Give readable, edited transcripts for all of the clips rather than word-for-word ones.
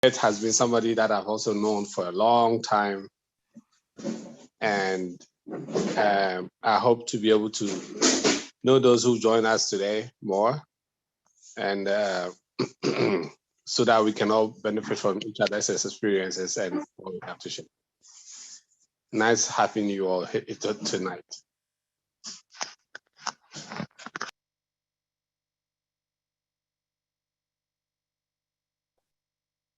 Levette has been somebody that I've also known for a long time. And I hope to be able to know those who join us today more, and so that we can all benefit from each other's experiences and what we have to share. Nice having you all here tonight.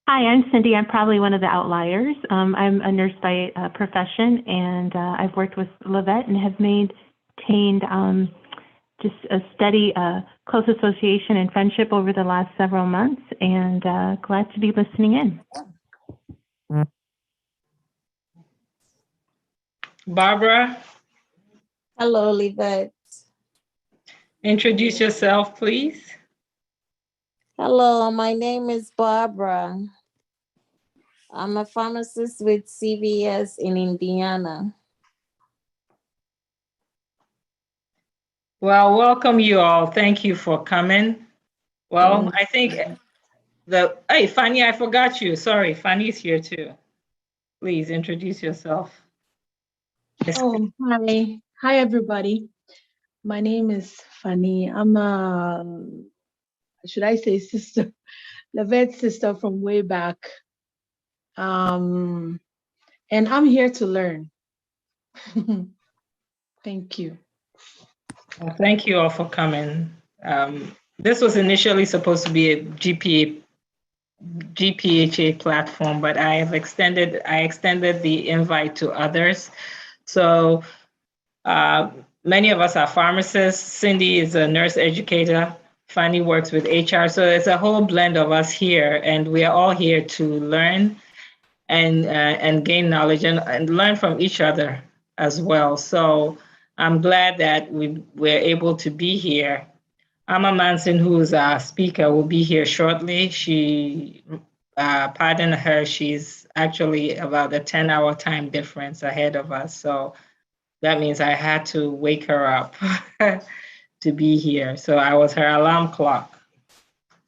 Hi, I'm Cindy. I'm probably one of the outliers. I'm a nurse by profession, and I've worked with Levette and have maintained just a steady, close association and friendship over the last several months, and glad to be listening in. Barbara? Hello, Levette. Introduce yourself, please. Hello, my name is Barbara. I'm a pharmacist with CVS in Indiana. Well, welcome you all. Thank you for coming. Well, I think hey, Fanny, I forgot you. Sorry, Fanny's here too. Please introduce yourself. Oh, hi. Hi, everybody. My name is Fanny. I'm should I say sister, Levette's sister from way back. And I'm here to learn. Thank you. Well, thank you all for coming. This was initially supposed to be a GPHA platform, but I extended the invite to others. So many of us are pharmacists. Cindy is a nurse educator. Fanny works with HR. So it's a whole blend of us here, and we are all here to learn and gain knowledge and learn from each other as well. So I'm glad that we're able to be here. Amma Manson, who's our speaker, will be here shortly. She, pardon her, she's actually about a 10-hour time difference ahead of us. So that means I had to wake her up to be here. So I was her alarm clock.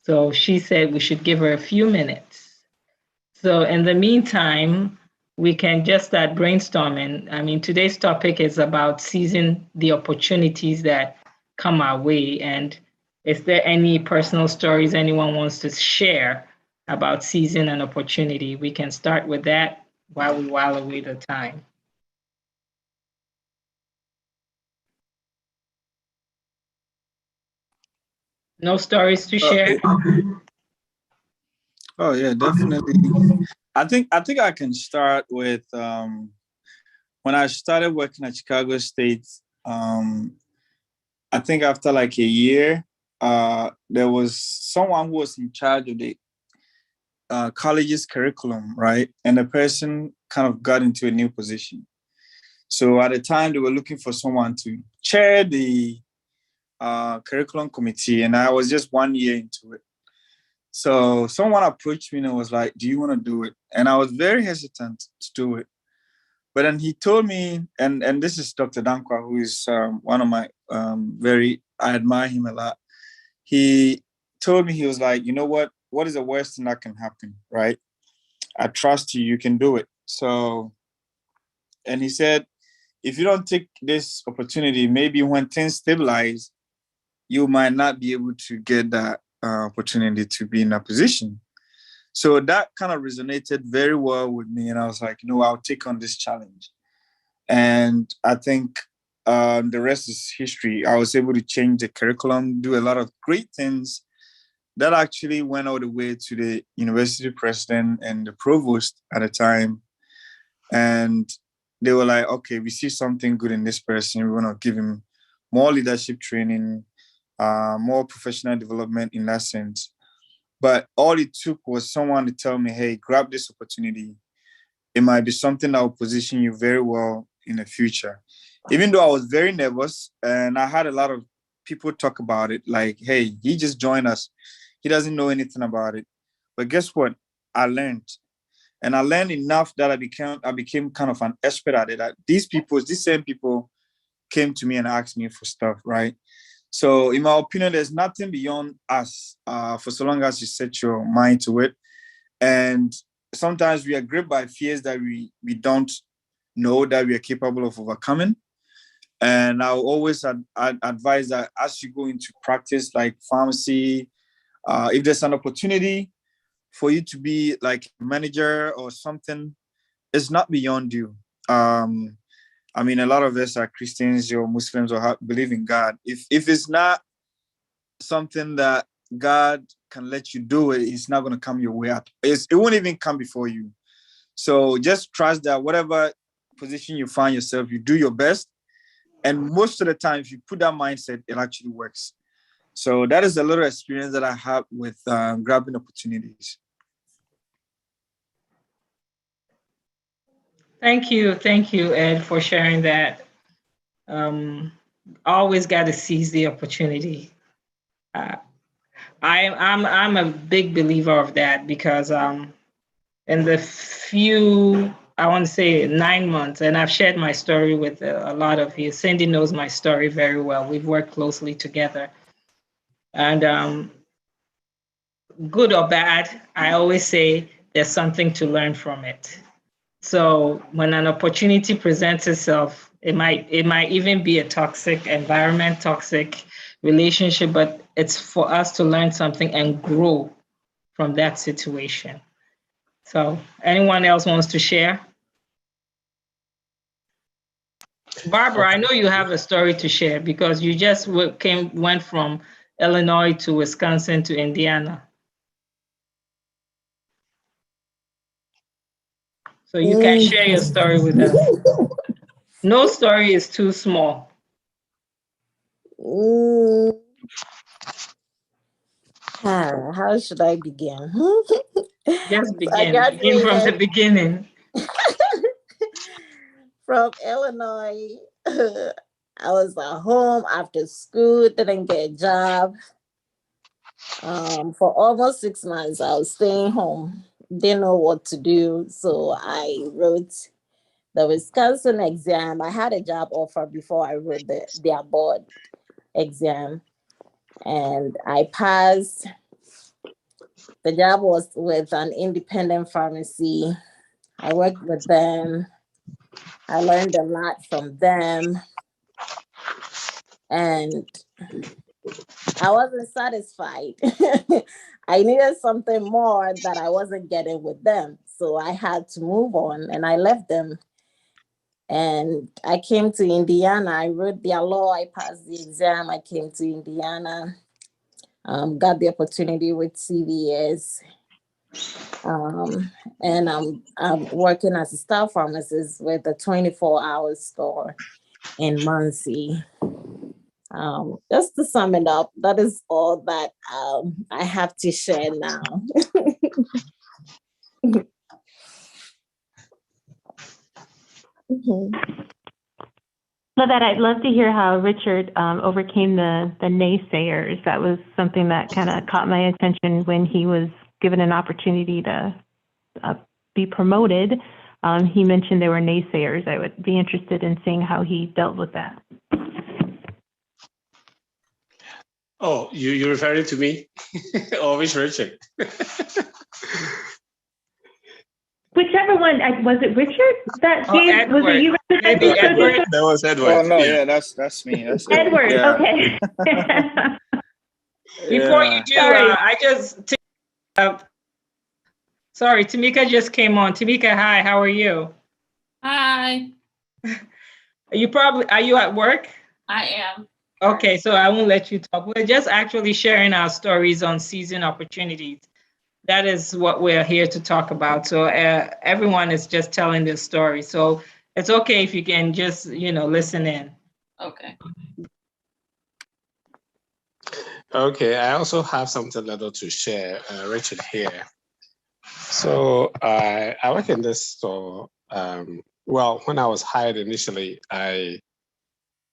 So she said we should give her a few minutes. So in the meantime, we can just start brainstorming. I mean, today's topic is about seizing the opportunities that come our way. And is there any personal stories anyone wants to share about seizing an opportunity? We can start with that while we while away the time. No stories to share? Oh yeah, definitely. I think I can start with when I started working at Chicago State. I think after like a year, there was someone who was in charge of the college's curriculum, right? And the person kind of got into a new position. So at the time, they were looking for someone to chair the curriculum committee, and I was just 1 year into it. So someone approached me and was like, "Do you want to do it?" And I was very hesitant to do it. But then he told me, and this is Dr. Dankwa, who is one of my I admire him a lot. He told me, he was like, "You know what? What is the worst thing that can happen, right? I trust you, you can do it." So, and he said, if you don't take this opportunity, maybe when things stabilize, you might not be able to get that opportunity to be in a position. So that kind of resonated very well with me. And I was like, I'll take on this challenge. And I think the rest is history. I was able to change the curriculum, do a lot of great things that actually went all the way to the university president and the provost at the time. And they were like, okay, we see something good in this person. We want to give him more leadership training, more professional development in that sense. But all it took was someone to tell me, hey, grab this opportunity. It might be something that will position you very well in the future. Even though I was very nervous and I had a lot of people talk about it, like, hey, he just joined us. He doesn't know anything about it. But guess what? I learned. And I learned enough that I became kind of an expert at it. These same people came to me and asked me for stuff, right? So in my opinion, there's nothing beyond us for so long as you set your mind to it. And sometimes we are gripped by fears that we don't know that we are capable of overcoming. And I'll always advise that as you go into practice, like pharmacy, if there's an opportunity for you to be like a manager or something, it's not beyond you. I mean, a lot of us are Christians or Muslims or believe in God. If it's not something that God can let you do, it's not going to come your way up. It won't even come before you. So just trust that whatever position you find yourself, you do your best. And most of the time, if you put that mindset, it actually works. So that is a little experience that I have with grabbing opportunities. Thank you, Ed, for sharing that. Always got to seize the opportunity. I'm a big believer of that because in the few, I want to say 9 months, and I've shared my story with a lot of you. Cindy knows my story very well. We've worked closely together, and good or bad, I always say there's something to learn from it. So when an opportunity presents itself, it might even be a toxic environment, toxic relationship, but it's for us to learn something and grow from that situation. So anyone else wants to share? Barbara, I know you have a story to share because you just went from Illinois to Wisconsin to Indiana. So you can share your story with us. No story is too small. How should I begin? Just begin. Begin from the beginning. From Illinois, I was at home after school, didn't get a job. For almost 6 months, I was staying home, didn't know what to do. So I wrote the Wisconsin exam. I had a job offer before I wrote their board exam, and I passed. The job was with an independent pharmacy. I worked with them. I learned a lot from them. And I wasn't satisfied. I needed something more that I wasn't getting with them. So I had to move on and I left them. And I came to Indiana. I wrote their law. I passed the exam. I came to Indiana. Got the opportunity with CVS. And I'm working as a staff pharmacist with a 24-hour store in Muncie. Just to sum it up, that is all that I have to share now. Levette, I'd love to hear how Richard overcame the naysayers. That was something that kind of caught my attention when he was given an opportunity to be promoted. He mentioned there were naysayers. I would be interested in seeing how he dealt with that. Oh, you're referring to me? Or which Richard? Whichever one. Was it Richard that gave? Was it you? Maybe Edward. That was Edward. Oh no, yeah, that's me. That's Edward. Yeah. Okay. Before you do, I just sorry, Tamika just came on. Tamika, hi. How are you? Hi. Are you at work? I am. Okay, so I won't let you talk. We're just actually sharing our stories on seizing opportunities. That is what we're here to talk about. So everyone is just telling their story. So it's okay if you can just, listen in. Okay. Okay, I also have something little to share, Richard here. So I work in this store. Well, when I was hired initially,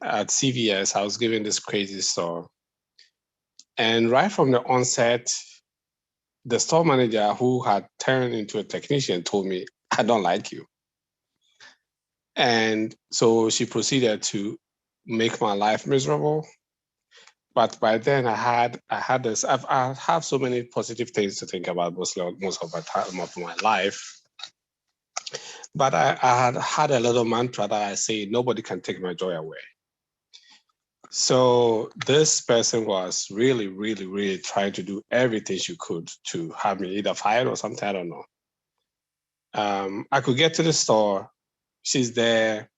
at CVS, I was given this crazy store. And right from the onset, the store manager who had turned into a technician told me, I don't like you. And so she proceeded to make my life miserable. But by then I had this. I have so many positive things to think about most of my time of my life. But I had a little mantra that I say, nobody can take my joy away. So this person was really, really, really trying to do everything she could to have me either fired or something, I don't know. I could get to the store, she's there,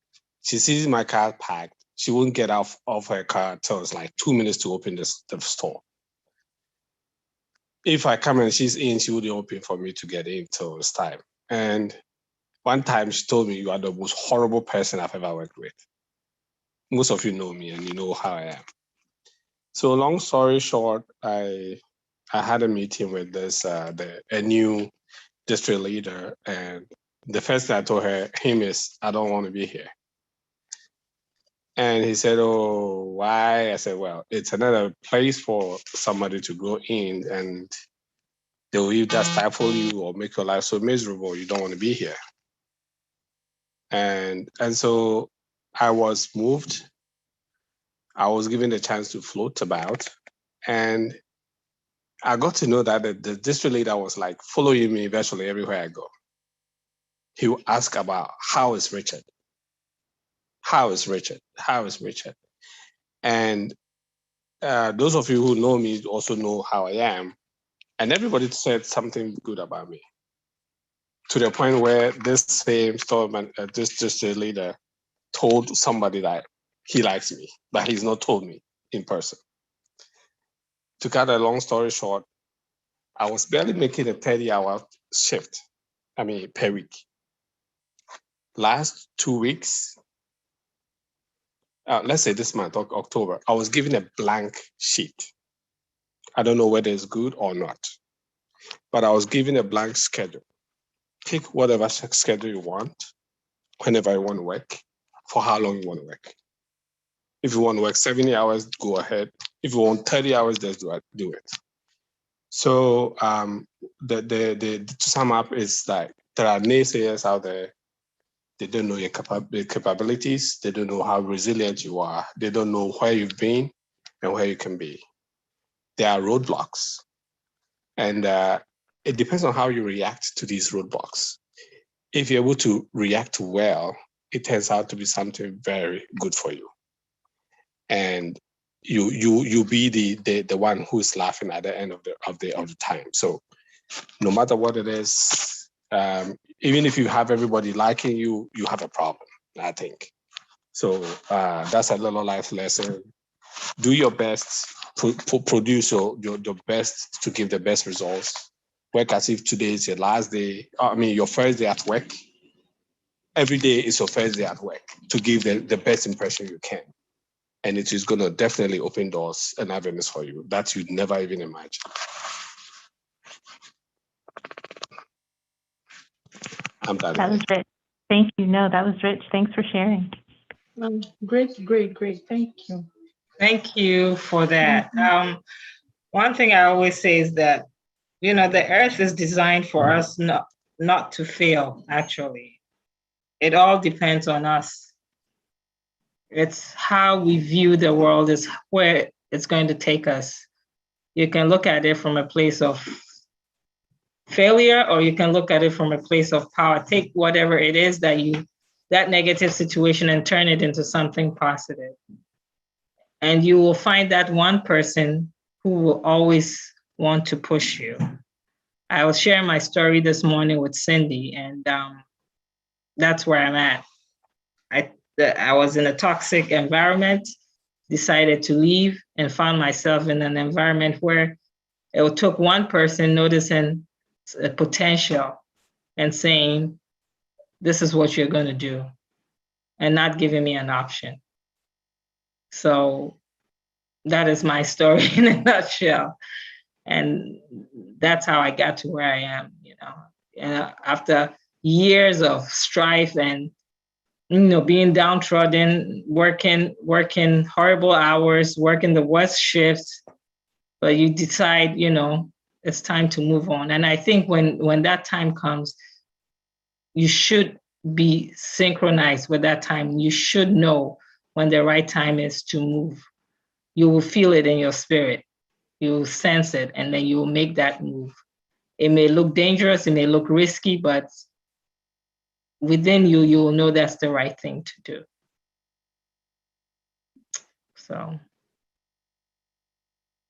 she sees my car parked, she wouldn't get off of her car until it's like 2 minutes to open the store. If I come and she's in, she wouldn't open for me to get in till it's time. And one time she told me, you are the most horrible person I've ever worked with. Most of you know me and you know how I am. So long story short, I had a meeting with this a new district leader, and the first thing I told him is, I don't want to be here. And he said, oh, why? I said, well, it's another place for somebody to go in and they will either stifle you or make your life so miserable you don't want to be here. And so I was moved. I was given the chance to float about, and I got to know that the district leader was like following me virtually everywhere I go. He would ask about, how is Richard? How is Richard? How is Richard? And those of you who know me also know how I am. And everybody said something good about me, to the point where this same storeman, this district leader told somebody that he likes me, but he's not told me in person. To cut a long story short, I was barely making a 30-hour shift, per week. Last 2 weeks, let's say this month, October, I was given a blank sheet. I don't know whether it's good or not, but I was given a blank schedule. Pick whatever schedule you want, whenever you want to work, for how long you want to work. If you want to work 70 hours, go ahead. If you want 30 hours, just do it. So to sum up is like, there are naysayers out there. They don't know your capabilities. They don't know how resilient you are. They don't know where you've been and where you can be. There are roadblocks. And it depends on how you react to these roadblocks. If you're able to react well, it turns out to be something very good for you. And you be the one who's laughing at the end of the time. So no matter what it is, even if you have everybody liking you, you have a problem, I think. So that's a little life lesson. Do your best, produce your best to give the best results. Work as if today is your last day, your first day at work. Every day is your first day at work, to give the best impression you can. And it is going to definitely open doors and avenues for you that you'd never even imagine. I'm done. That was rich. Thank you. No, that was rich. Thanks for sharing. Great. Thank you. Thank you for that. One thing I always say is that, the earth is designed for us not to fail, actually. It all depends on us. It's how we view the world is where it's going to take us. You can look at it from a place of failure, or you can look at it from a place of power. Take whatever it is that negative situation and turn it into something positive. And you will find that one person who will always want to push you. I was sharing my story this morning with Cindy, and that's where I'm at. I was in a toxic environment, decided to leave, and found myself in an environment where it took one person noticing a potential and saying, this is what you're going to do, and not giving me an option. So that is my story in a nutshell. And that's how I got to where I am, And after years of strife and, being downtrodden, working horrible hours, working the worst shifts, but you decide, it's time to move on. And I think when that time comes, you should be synchronized with that time. You should know when the right time is to move. you will feel it in your spirit. You will sense it, and then you will make that move. It may look dangerous, it may look risky, but within you, you will know that's the right thing to do. So,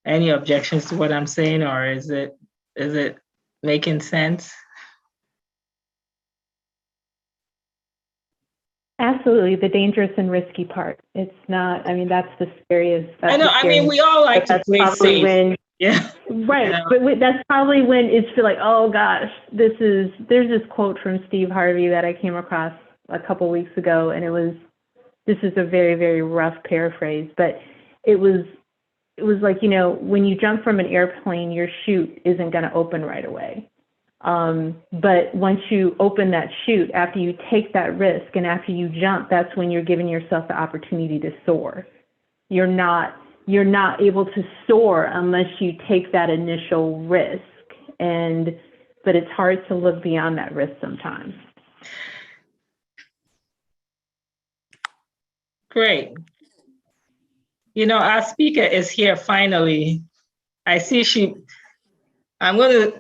any objections to what I'm saying, or is it making sense? Absolutely, the dangerous and risky part. It's not. I mean, that's the scariest. I know. I mean, we all like to play safe. Yeah. Right, but that's probably when it's like, oh gosh, there's this quote from Steve Harvey that I came across a couple weeks ago, and this is a very, very rough paraphrase, but it was like, when you jump from an airplane, your chute isn't going to open right away. But once you open that chute, after you take that risk and after you jump, that's when you're giving yourself the opportunity to soar. You're not able to soar unless you take that initial risk. But it's hard to look beyond that risk sometimes. Great. Our speaker is here finally. I see I'm going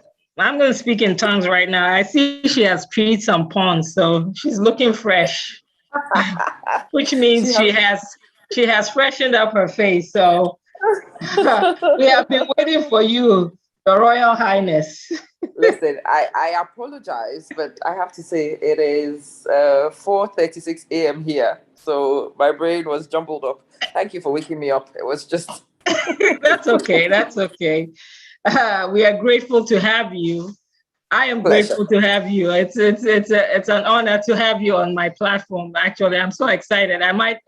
to speak in tongues right now. I see she has treated some pawns, so she's looking fresh, which means she has freshened up her face. So we have been waiting for you, Your Royal Highness. Listen, I apologize, but I have to say it is 4:36 a.m. here. So my brain was jumbled up. Thank you for waking me up. It was just... That's okay. That's okay. We are grateful to have you. I am grateful to have you. It's an honor to have you on my platform. Actually, I'm so excited. I might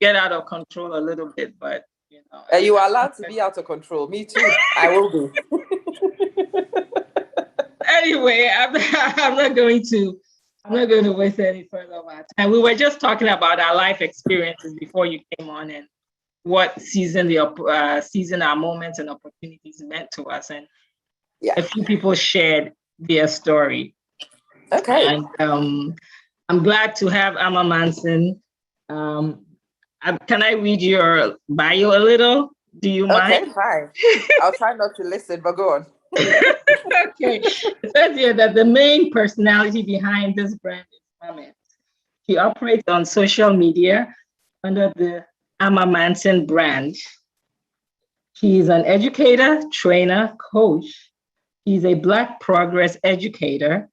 get out of control a little bit, but you are allowed to be out of control. Me too. I will be. Anyway, I'm not going to waste any further of our time. We were just talking about our life experiences before you came on and what seizing our moments and opportunities meant to us, and a few people shared their story. Okay. And I'm glad to have Amma Manson. Can I read your bio a little? Do you mind? Okay, fine. I'll try not to listen, but go on. Okay. It says here that the main personality behind this brand is Mamet. She operates on social media under the Amma Manson brand. He is an educator, trainer, coach. He's a Black progress educator,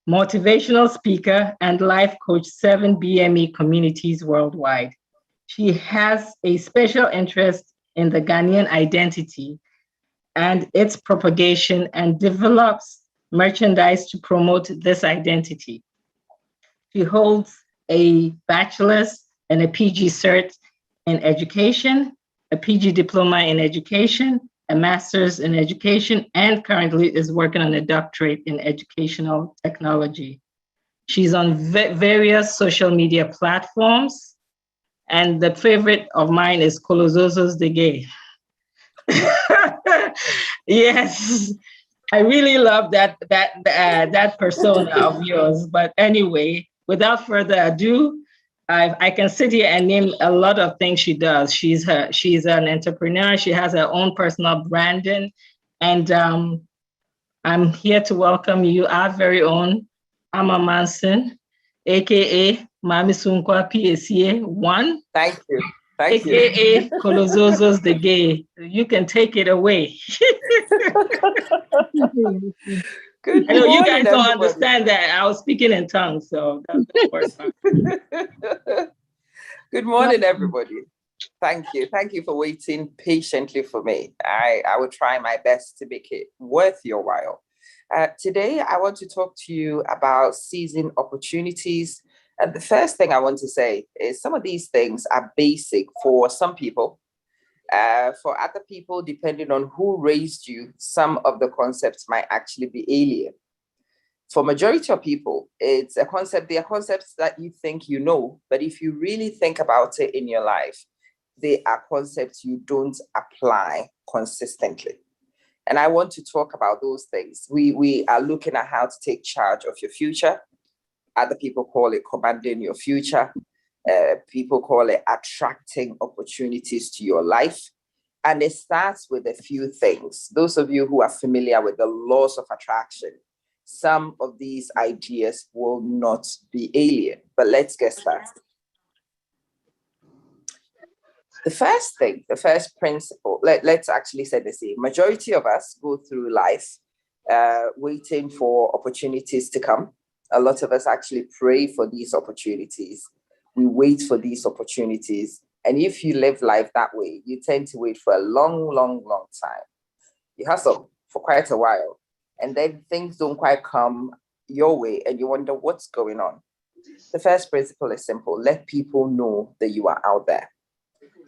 motivational speaker, and life coach 7 BME communities worldwide. She has a special interest in the Ghanaian identity and its propagation, and develops merchandise to promote this identity. She holds a bachelor's and a PG cert in education, a PG diploma in education, a master's in education, and currently is working on a doctorate in educational technology. She's on various social media platforms, and the favorite of mine is Kolozozo's the Gay. Yes, I really love that persona of yours. But anyway, without further ado, I can sit here and name a lot of things she does. She's an entrepreneur. She has her own personal branding, and I'm here to welcome you, our very own Amma Manson, aka Mami Sunkwa PACA 1. Thank you. Thank you. AKA Kolozozo's the Gay. You can take it away. Good I know you guys don't everybody. understand that. I was speaking in tongues, so that's the worst part. Good morning, everybody. Thank you. Thank you for waiting patiently for me. I will try my best to make it worth your while. Today, I want to talk to you about seizing opportunities. And the first thing I want to say is some of these things are basic for some people. For other people, depending on who raised you, some of the concepts might actually be alien. For majority of people, it's a concept. They are concepts that you think you know, but if you really think about it in your life, they are concepts you don't apply consistently. And I want to talk about those things. We are looking at how to take charge of your future. Other people call it commanding your future. People call it attracting opportunities to your life. And it starts with a few things. Those of you who are familiar with the laws of attraction, some of these ideas will not be alien, but let's get started. The first thing, the first principle, let's actually say the same. Majority of us go through life waiting for opportunities to come. A lot of us actually pray for these opportunities. We wait for these opportunities. And if you live life that way, you tend to wait for a long, long, long time. You hustle for quite a while, and then things don't quite come your way, and you wonder what's going on. The first principle is simple. Let people know that you are out there.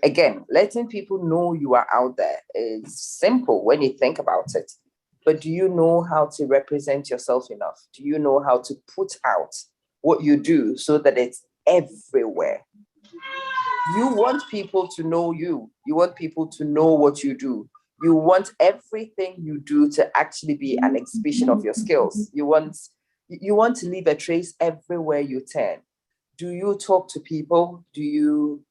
Again, letting people know you are out there is simple when you think about it. But do you know how to represent yourself enough? Do you know how to put out what you do so that it's everywhere? You want people to know you. You want people to know what you do. You want everything you do to actually be an exhibition of your skills. You want to leave a trace everywhere you turn. Do you talk to people? Do you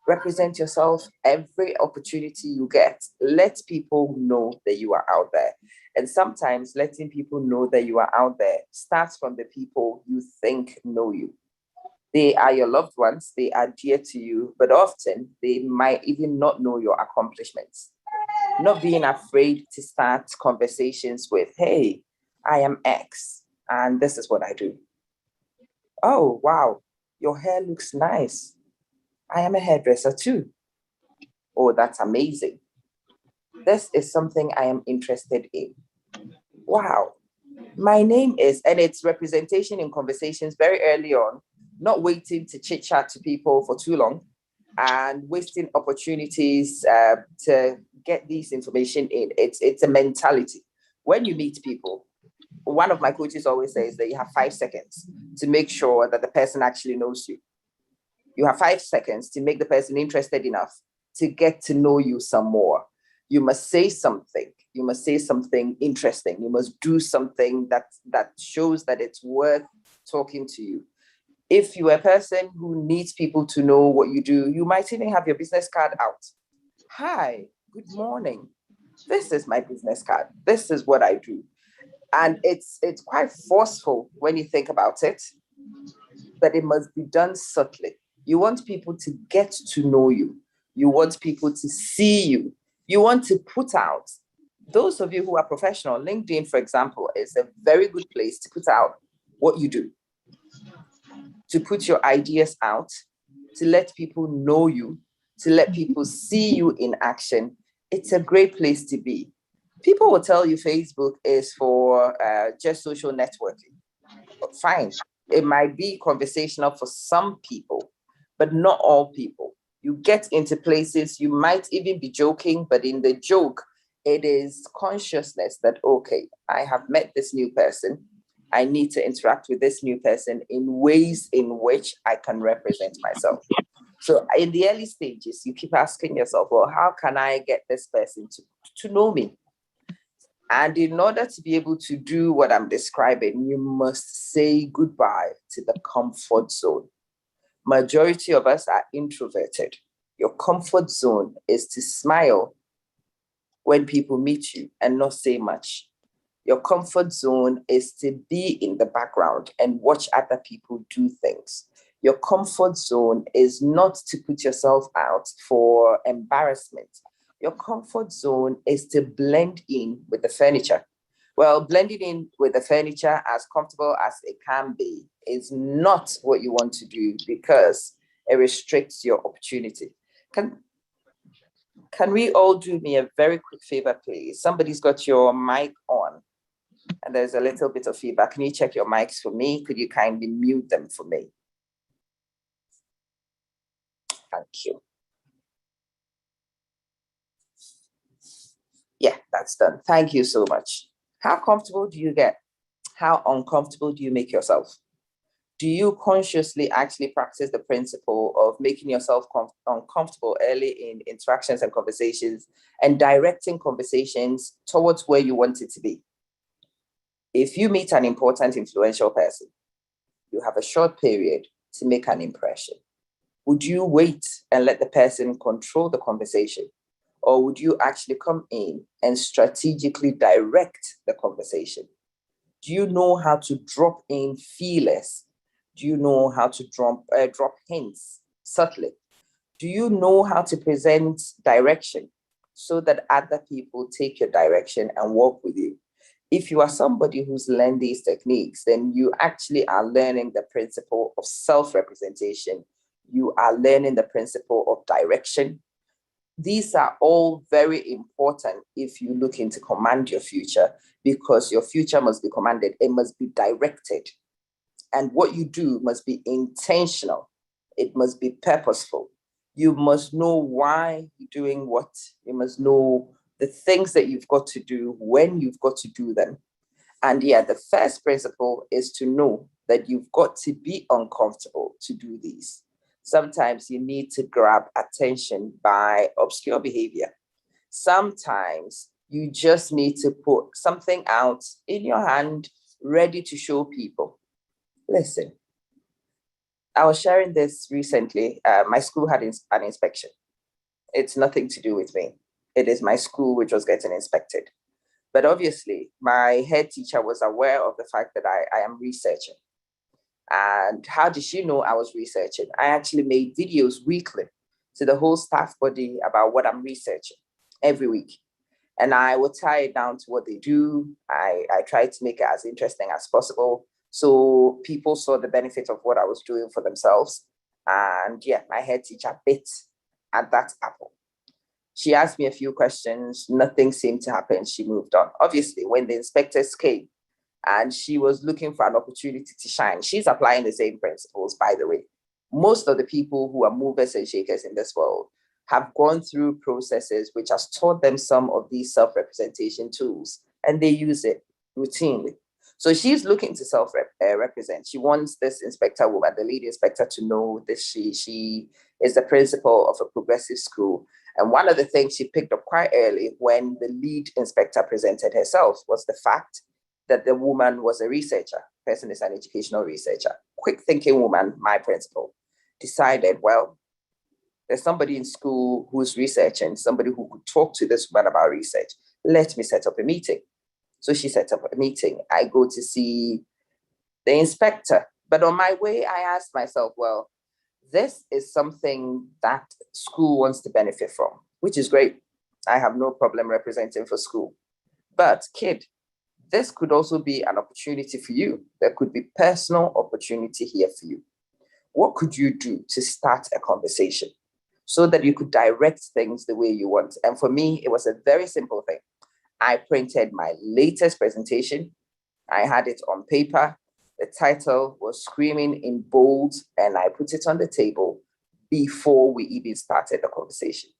represent yourself every opportunity you get? Let people know that you are out there. And sometimes letting people know that you are out there starts from the people you think know you. They are your loved ones, they are dear to you, but often they might even not know your accomplishments. Not being afraid to start conversations with, hey, I am X, and this is what I do. Oh, wow, your hair looks nice. I am a hairdresser too. Oh, that's amazing. This is something I am interested in. Wow, my name is, and it's representation in conversations very early on, not waiting to chit chat to people for too long and wasting opportunities to get this information in. It's a mentality. When you meet people, one of my coaches always says that you have 5 seconds to make sure that the person actually knows you. You have 5 seconds to make the person interested enough to get to know you some more. You must say something. You must say something interesting. You must do something that shows that it's worth talking to you. If you're a person who needs people to know what you do, you might even have your business card out. Hi, good morning. This is my business card. This is what I do. And it's quite forceful when you think about it, but it must be done subtly. You want people to get to know you. You want people to see you. You want to put out. Those of you who are professional, LinkedIn, for example, is a very good place to put out what you do, to put your ideas out, to let people know you, to let people see you in action. It's a great place to be. People will tell you Facebook is for just social networking. Fine. It might be conversational for some people, but not all people. You get into places, you might even be joking, but in the joke, it is consciousness that, okay, I have met this new person. I need to interact with this new person in ways in which I can represent myself. So in the early stages, you keep asking yourself, well, how can I get this person to know me? And in order to be able to do what I'm describing, you must say goodbye to the comfort zone. Majority of us are introverted. Your comfort zone is to smile when people meet you and not say much. Your comfort zone is to be in the background and watch other people do things. Your comfort zone is not to put yourself out for embarrassment. Your comfort zone is to blend in with the furniture. Well, blending in with the furniture, as comfortable as it can be, is not what you want to do because it restricts your opportunity. Can we all do me a very quick favor, please? Somebody's got your mic on and there's a little bit of feedback. Can you check your mics for me? Could you kindly mute them for me? Thank you. Yeah, that's done. Thank you so much. How comfortable do you get? How uncomfortable do you make yourself? Do you consciously actually practice the principle of making yourself uncomfortable early in interactions and conversations and directing conversations towards where you want it to be? If you meet an important, influential person, you have a short period to make an impression. Would you wait and let the person control the conversation? Or would you actually come in and strategically direct the conversation? Do you know how to drop in feelers? Do you know how to drop hints subtly? Do you know how to present direction so that other people take your direction and walk with you? If you are somebody who's learned these techniques, then you actually are learning the principle of self-representation. You are learning the principle of direction. These are all very important if you look to command your future, because your future must be commanded. It must be directed. And what you do must be intentional. It must be purposeful. You must know why you're doing what. You must know the things that you've got to do, when you've got to do them. And yeah, the first principle is to know that you've got to be uncomfortable to do these. Sometimes you need to grab attention by obscure behavior. Sometimes you just need to put something out in your hand, ready to show people. Listen, I was sharing this recently. My school had an inspection. It's nothing to do with me. It is my school which was getting inspected. But obviously, my head teacher was aware of the fact that I am researching. And how did she know I was researching? I actually made videos weekly to the whole staff body about what I'm researching every week. And I would tie it down to what they do. I tried to make it as interesting as possible, so people saw the benefit of what I was doing for themselves. And yeah, my head teacher bit at that apple. She asked me a few questions. Nothing seemed to happen. She moved on. Obviously, when the inspectors came and she was looking for an opportunity to shine, she's applying the same principles, by the way. Most of the people who are movers and shakers in this world have gone through processes which has taught them some of these self-representation tools, and they use it routinely. So she's looking to self-represent. She wants this inspector woman, the lead inspector, to know that she is the principal of a progressive school. And one of the things she picked up quite early when the lead inspector presented herself was the fact that the woman was a researcher. Person is an educational researcher. Quick thinking woman, my principal, decided, well, there's somebody in school who's researching, somebody who could talk to this woman about research. Let me set up a meeting. So she set up a meeting. I go to see the inspector. But on my way, I asked myself, well, this is something that school wants to benefit from, which is great. I have no problem representing for school. But kid, this could also be an opportunity for you. There could be personal opportunity here for you. What could you do to start a conversation so that you could direct things the way you want? And for me, it was a very simple thing. I printed my latest presentation. I had it on paper. The title was screaming in bold, and I put it on the table before we even started the conversation.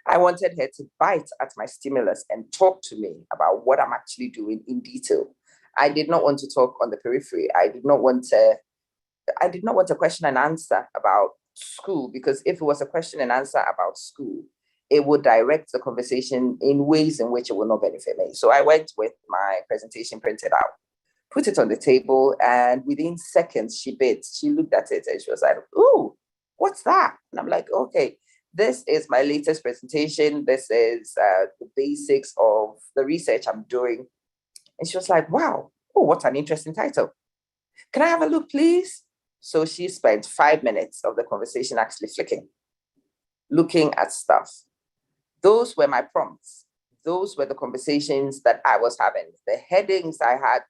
I wanted her to bite at my stimulus and talk to me about what I'm actually doing in detail. I did not want to talk on the periphery. I did not want a question and answer about school, because if it was a question and answer about school, it would direct the conversation in ways in which it will not benefit me. So I went with my presentation printed out, put it on the table, and within seconds, she bit. She looked at it and she was like, ooh, what's that? And I'm like, okay, this is my latest presentation. This is the basics of the research I'm doing. And she was like, wow, oh, what an interesting title. Can I have a look, please? So she spent 5 minutes of the conversation actually flicking, looking at stuff. Those were my prompts. Those were the conversations that I was having. The headings I had,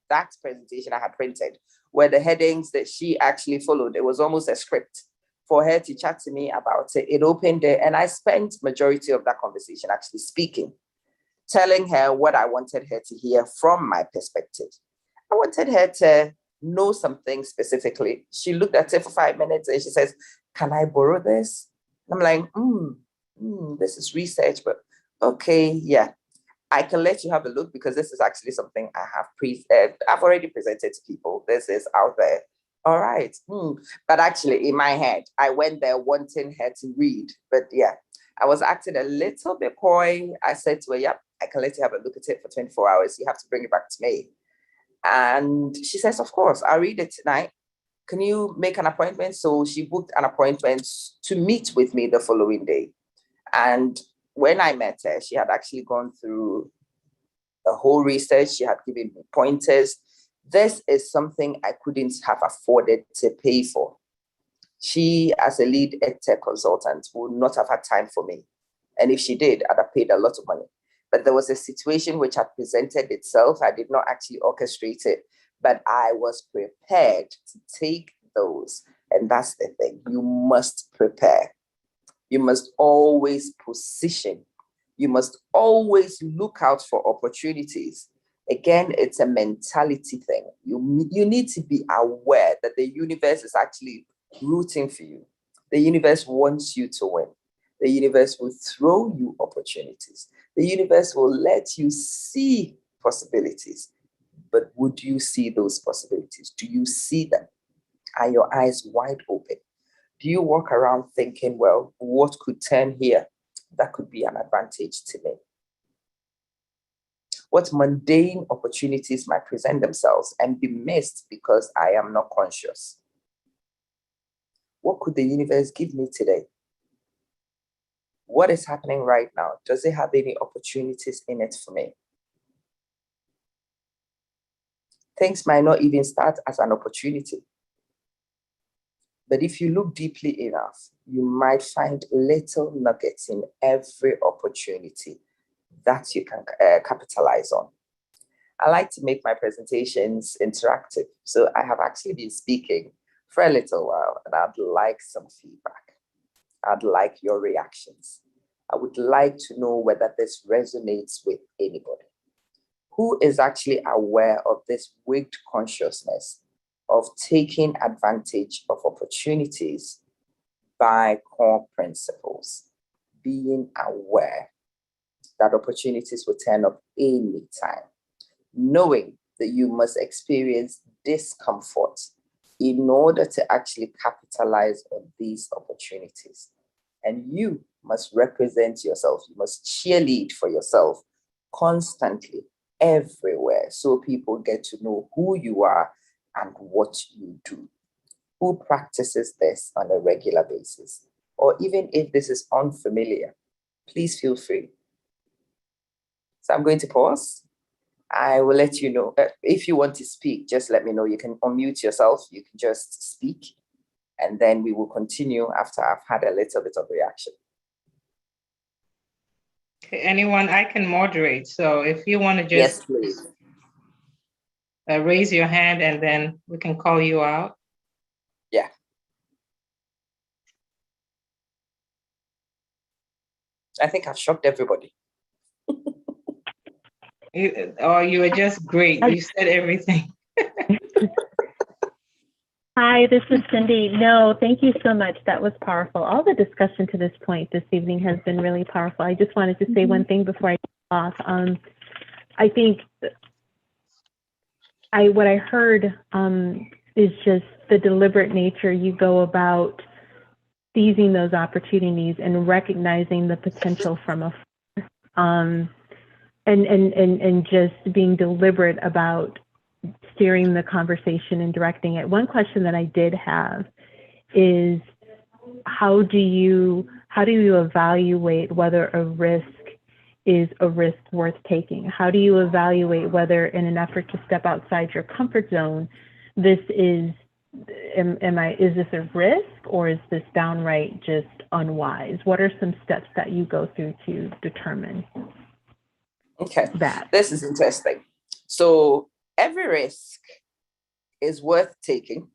that presentation I had printed, were the headings that she actually followed. It was almost a script for her to chat to me about it. It opened it, and I spent majority of that conversation actually speaking, telling her what I wanted her to hear from my perspective. I wanted her to know something specifically. She looked at it for 5 minutes and she says, can I borrow this? I'm like, this is research, but okay, yeah, I can let you have a look, because this is actually something I have I've already presented to people. This is out there. All right. But actually, in my head, I went there wanting her to read. But yeah, I was acting a little bit coy. I said to her, yep, I can let you have a look at it for 24 hours. You have to bring it back to me. And she says, of course, I'll read it tonight. can you make an appointment? So she booked an appointment to meet with me the following day. And when I met her, she had actually gone through a whole research. She had given me pointers. This is something I couldn't have afforded to pay for. She, as a lead EdTech consultant, would not have had time for me. And if she did, I'd have paid a lot of money. But there was a situation which had presented itself. I did not actually orchestrate it, but I was prepared to take those. And that's the thing. You must prepare. You must always position. You must always look out for opportunities. Again, it's a mentality thing. You need to be aware that the universe is actually rooting for you. The universe wants you to win. The universe will throw you opportunities. The universe will let you see possibilities. But would you see those possibilities? Do you see them? Are your eyes wide open? Do you walk around thinking, well, what could turn here? That could be an advantage to me. What mundane opportunities might present themselves and be missed because I am not conscious? What could the universe give me today? What is happening right now? Does it have any opportunities in it for me? Things might not even start as an opportunity. But if you look deeply enough, you might find little nuggets in every opportunity that you can capitalize on. I like to make my presentations interactive. So I have actually been speaking for a little while, and I'd like some feedback. I'd like your reactions. I would like to know whether this resonates with anybody. Who is actually aware of this wigged consciousness of taking advantage of opportunities by core principles, being aware that opportunities will turn up anytime, knowing that you must experience discomfort in order to actually capitalize on these opportunities. And you must represent yourself. You must cheerlead for yourself constantly, everywhere, so people get to know who you are and what you do. Who practices this on a regular basis? Or even if this is unfamiliar, please feel free. So I'm going to pause. I will let you know. If you want to speak, just let me know. You can unmute yourself. You can just speak. And then we will continue after I've had a little bit of reaction. Okay, anyone, I can moderate. So if you want to just yes, please. Raise your hand and then we can call you out. Yeah. I think I've shocked everybody. You were just great. You said everything. Hi, this is Cindy. No, thank you so much. That was powerful. All the discussion to this point this evening has been really powerful. I just wanted to say one thing before I get off. I think what I heard is just the deliberate nature you go about seizing those opportunities and recognizing the potential from afar, and just being deliberate about steering the conversation and directing it. One question that I did have is how do you evaluate whether a risk is a risk worth taking? How do you evaluate whether, in an effort to step outside your comfort zone, this is this a risk, or is this downright just unwise? What are some steps that you go through to determine that? This is interesting. So every risk is worth taking.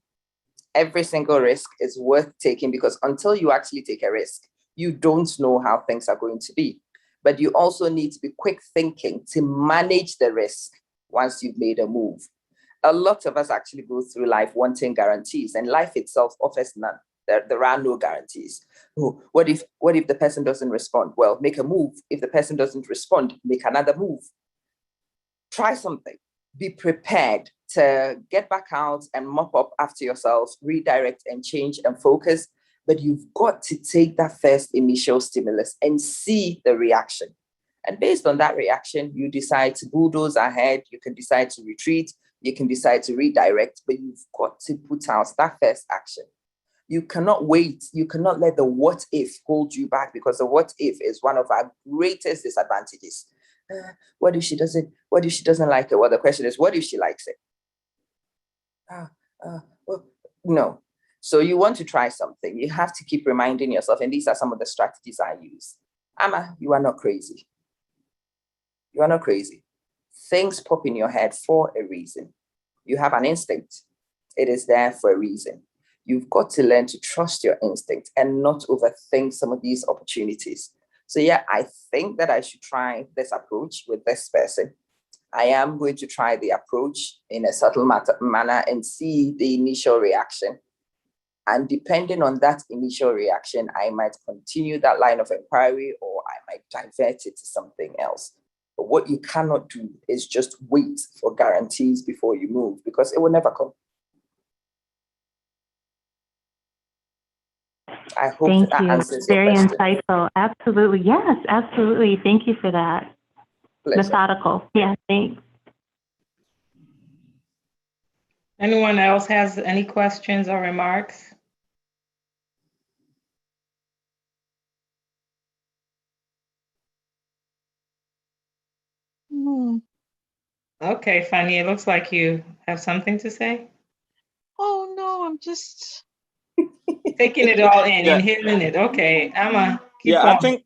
Every single risk is worth taking, because until you actually take a risk, you don't know how things are going to be. But you also need to be quick thinking to manage the risk once you've made a move. A lot of us actually go through life wanting guarantees, and life itself offers none. There are no guarantees. Oh, what if the person doesn't respond? Well, make a move. If the person doesn't respond, make another move. Try something. Be prepared to get back out and mop up after yourself, redirect and change and focus. But you've got to take that first initial stimulus and see the reaction. And based on that reaction, you decide to bulldoze ahead. You can decide to retreat. You can decide to redirect, but you've got to put out that first action. You cannot wait. You cannot let the what if hold you back, because the what if is one of our greatest disadvantages. What if she doesn't like it? Well, the question is, what if she likes it? Well, no. So you want to try something. You have to keep reminding yourself, and these are some of the strategies I use. Amma, you are not crazy. You are not crazy. Things pop in your head for a reason. You have an instinct. It is there for a reason. You've got to learn to trust your instinct and not overthink some of these opportunities. So yeah, I think that I should try this approach with this person. I am going to try the approach in a subtle manner and see the initial reaction. And depending on that initial reaction, I might continue that line of inquiry or I might divert it to something else. But what you cannot do is just wait for guarantees before you move, because it will never come. I hope Thank that you. answers your Very question. insightful. Absolutely. Yes, absolutely. Thank you for that. Pleasure. Methodical. Yeah, thanks. Anyone else has any questions or remarks? Okay, Fanny, it looks like you have something to say. Oh no, I'm just Taking it all in, Yeah. inhaling it. Okay, Emma, keep Yeah, on. I think.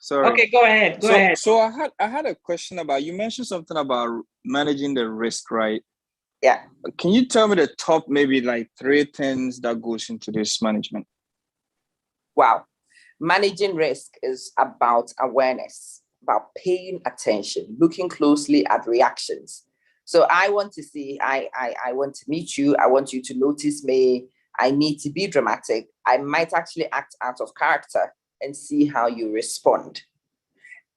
Sorry. Okay, go ahead. Go ahead. So I had a question about, you mentioned something about managing the risk, right? Yeah. Can you tell me the top maybe like 3 things that goes into this management? Wow. Managing risk is about awareness, about paying attention, looking closely at reactions. So I want to see, I want to meet you. I want you to notice me. I need to be dramatic. I might actually act out of character and see how you respond.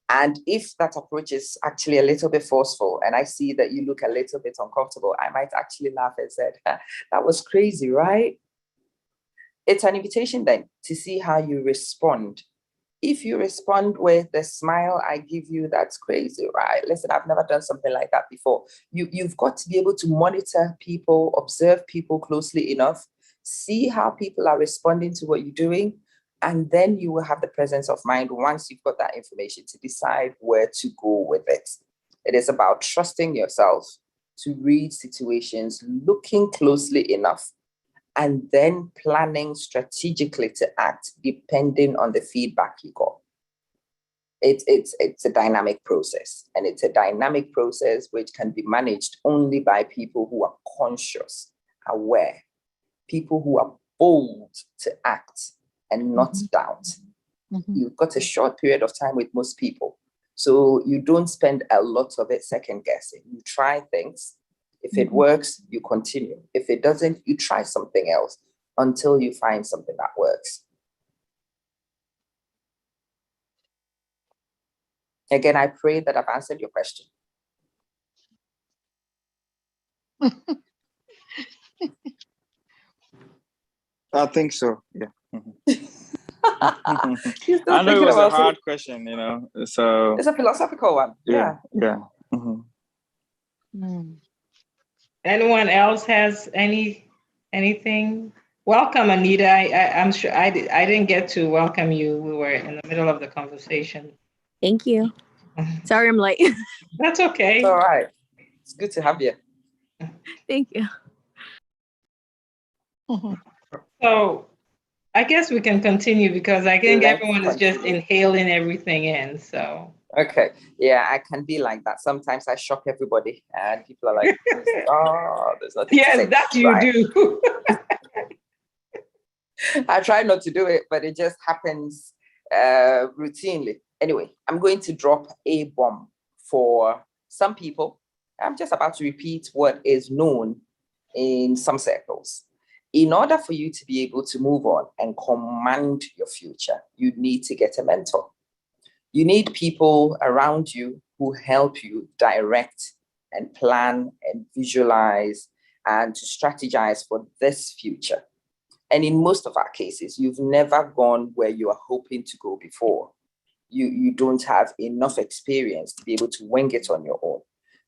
And if that approach is actually a little bit forceful and I see that you look a little bit uncomfortable, I might actually laugh and say, that was crazy, right? It's an invitation then to see how you respond. If you respond with the smile I give you, that's crazy, right? Listen, I've never done something like that before. You've got to be able to monitor people, observe people closely enough, see how people are responding to what you're doing, and then you will have the presence of mind once you've got that information to decide where to go with it. It is about trusting yourself to read situations, looking closely enough, and then planning strategically to act depending on the feedback you got. It's a dynamic process, and it's a dynamic process which can be managed only by people who are conscious, aware, people who are bold to act and not doubt. You've got a short period of time with most people, so you don't spend a lot of it second guessing. You try things. If it works, you continue. If it doesn't, you try something else until you find something that works. Again, I pray that I've answered your question. I think so, yeah. I know it was a hard question, so. It's a philosophical one, yeah. Anyone else has anything? Welcome, Anita. I'm sure I didn't get to welcome you. We were in the middle of the conversation. Thank you. Sorry I'm late. That's okay. It's all right. It's good to have you. Thank you. So I guess we can continue because I think everyone is just inhaling everything in. So. Okay. Yeah, I can be like that. Sometimes I shock everybody and people are like, oh, there's nothing to say. Yes, that you do. I try not to do it, but it just happens routinely. Anyway, I'm going to drop a bomb for some people. I'm just about to repeat what is known in some circles. In order for you to be able to move on and command your future, you need to get a mentor. You need people around you who help you direct and plan and visualize and to strategize for this future. And in most of our cases, you've never gone where you are hoping to go before. You don't have enough experience to be able to wing it on your own.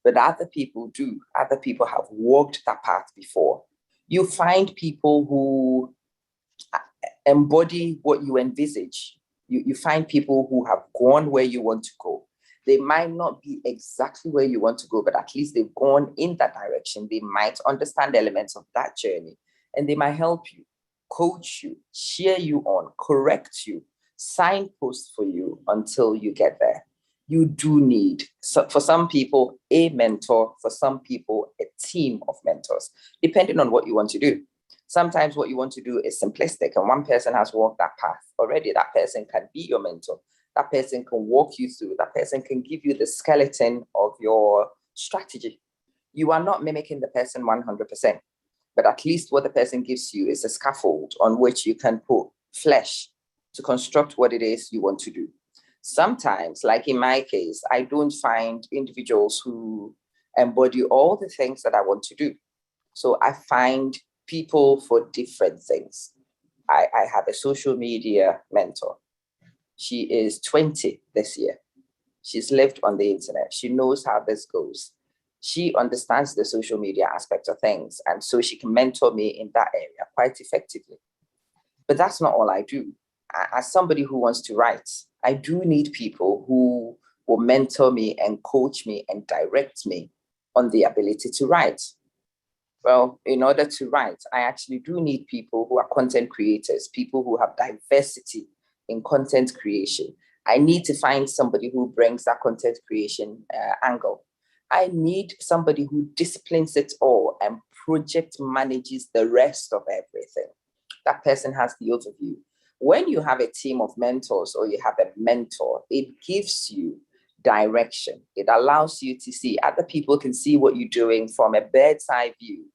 but other people do. Other people have walked that path before. You find people who embody what you envisage. You find people who have gone where you want to go. They might not be exactly where you want to go, but at least they've gone in that direction. They might understand elements of that journey, and they might help you, coach you, cheer you on, correct you, signpost for you until you get there. You do need, so for some people, a mentor, for some people, a team of mentors, depending on what you want to do. Sometimes what you want to do is simplistic, and one person has walked that path already. That person can be your mentor. That person can walk you through. That person can give you the skeleton of your strategy. You are not mimicking the person 100%, but at least what the person gives you is a scaffold on which you can put flesh to construct what it is you want to do. Sometimes, like in my case, I don't find individuals who embody all the things that I want to do. So I find people for different things. I have a social media mentor. She is 20 this year. She's lived on the internet. She knows how this goes. She understands the social media aspect of things, and so she can mentor me in that area quite effectively. But that's not all I do. As somebody who wants to write, I do need people who will mentor me and coach me and direct me on the ability to write. Well, in order to write, I actually do need people who are content creators, people who have diversity in content creation. I need to find somebody who brings that content creation angle. I need somebody who disciplines it all and project manages the rest of everything. That person has the overview. When you have a team of mentors or you have a mentor, it gives you direction. It allows you to see, other people can see what you're doing from a bird's eye view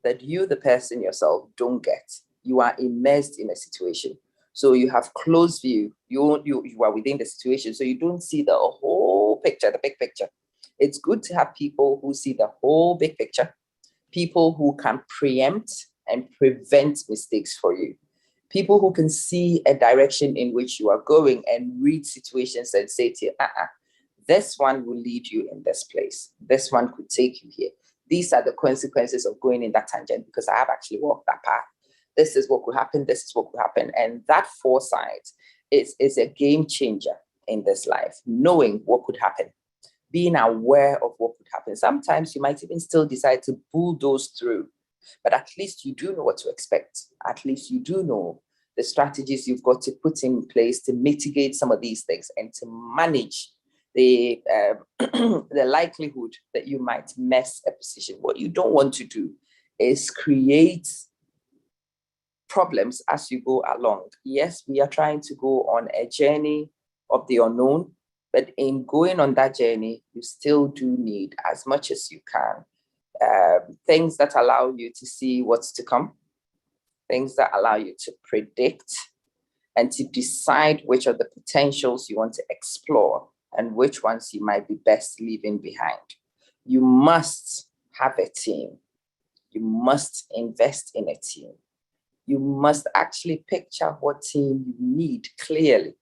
that you, the person yourself, don't get. You are immersed in a situation. So you have close view. You are within the situation, so you don't see the whole picture, the big picture. It's good to have people who see the whole big picture, people who can preempt and prevent mistakes for you, people who can see a direction in which you are going and read situations and say to you, this one will lead you in this place. This one could take you here. These are the consequences of going in that tangent because I have actually walked that path. This is what could happen. This is what could happen. And that foresight is a game changer in this life, knowing what could happen, being aware of what could happen. Sometimes you might even still decide to bulldoze through, but at least you do know what to expect. At least you do know the strategies you've got to put in place to mitigate some of these things and to manage the likelihood that you might mess a position. What you don't want to do is create problems as you go along. Yes, we are trying to go on a journey of the unknown, but in going on that journey, you still do need, as much as you can, things that allow you to see what's to come, things that allow you to predict and to decide which of the potentials you want to explore and which ones you might be best leaving behind. You must have a team. You must invest in a team. You must actually picture what team you need clearly.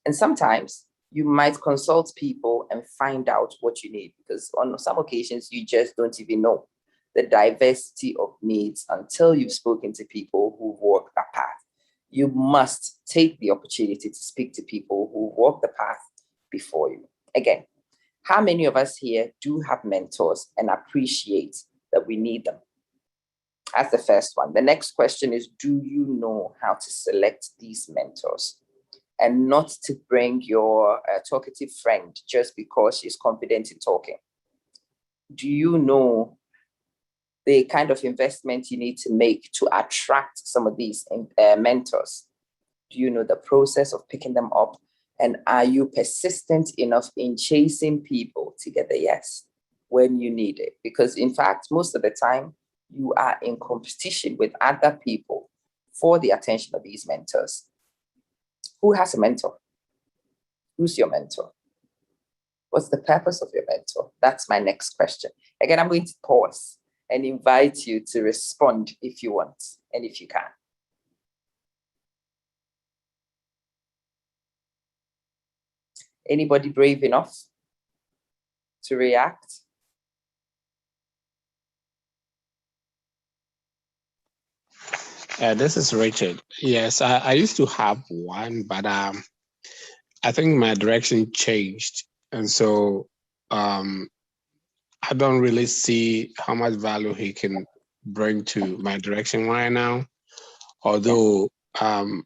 And sometimes you might consult people and find out what you need, because on some occasions you just don't even know the diversity of needs until you've spoken to people who walk that path. You must take the opportunity to speak to people who walk the path before you. Again, how many of us here do have mentors and appreciate that we need them? That's the first one. The next question is, do you know how to select these mentors? And not to bring your talkative friend just because she's confident in talking. Do you know the kind of investment you need to make to attract some of these mentors? Do you know the process of picking them up? And are you persistent enough in chasing people to get the yes when you need it? Because in fact, most of the time, you are in competition with other people for the attention of these mentors. Who has a mentor? Who's your mentor? What's the purpose of your mentor? That's my next question. Again, I'm going to pause and invite you to respond if you want and if you can. Anybody brave enough to react? This is Richard. Yes, I used to have one, but I think my direction changed, and so um, I don't really see how much value he can bring to my direction right now. Although I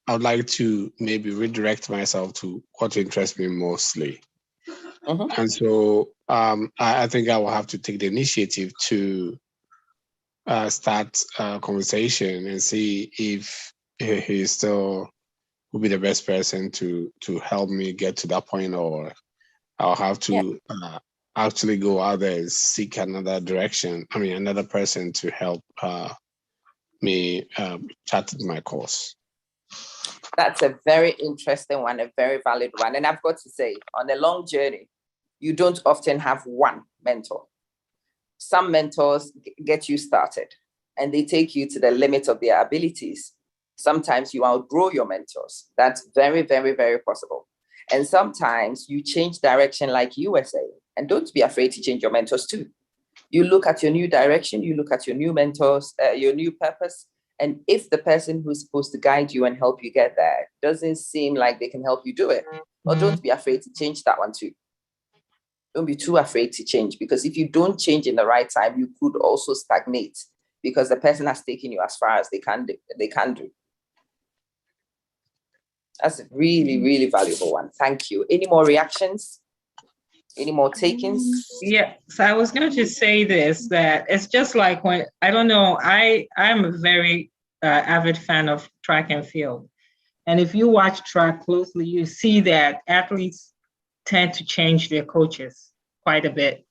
would like to maybe redirect myself to what interests me mostly. And so I think I will have to take the initiative to start a conversation and see if he still will be the best person to help me get to that point, or I'll have to actually go out there and seek another direction. I mean, another person to help me chart my course. That's a very interesting one, a very valid one. And I've got to say, on a long journey, you don't often have one mentor. Some mentors get you started and they take you to the limit of their abilities. Sometimes you outgrow your mentors. That's very, very, very possible. And sometimes you change direction like you were saying. And don't be afraid to change your mentors too. You look at your new direction, you look at your new mentors, your new purpose. And if the person who's supposed to guide you and help you get there doesn't seem like they can help you do it, well, don't be afraid to change that one too. Don't be too afraid to change, because if you don't change in the right time, you could also stagnate because the person has taken you as far as they can do. That's a really, really valuable one. Thank you. Any more reactions? Any more takings? Yeah, so I was going to just say this, that it's just like when, I don't know, I'm a very avid fan of track and field. And if you watch track closely, you see that athletes tend to change their coaches quite a bit.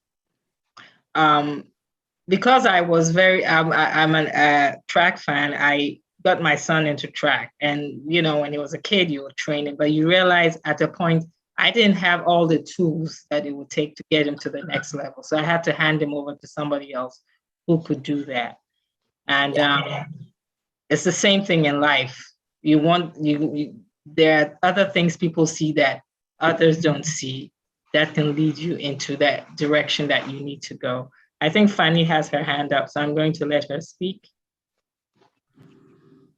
Because I was I'm a track fan, I got my son into track. And, you know, when he was a kid, you were training, but you realize at a point, I didn't have all the tools that it would take to get him to the next level. So I had to hand him over to somebody else who could do that. And it's the same thing in life. There are other things people see that others don't see that can lead you into that direction that you need to go. I think Fanny has her hand up, so I'm going to let her speak.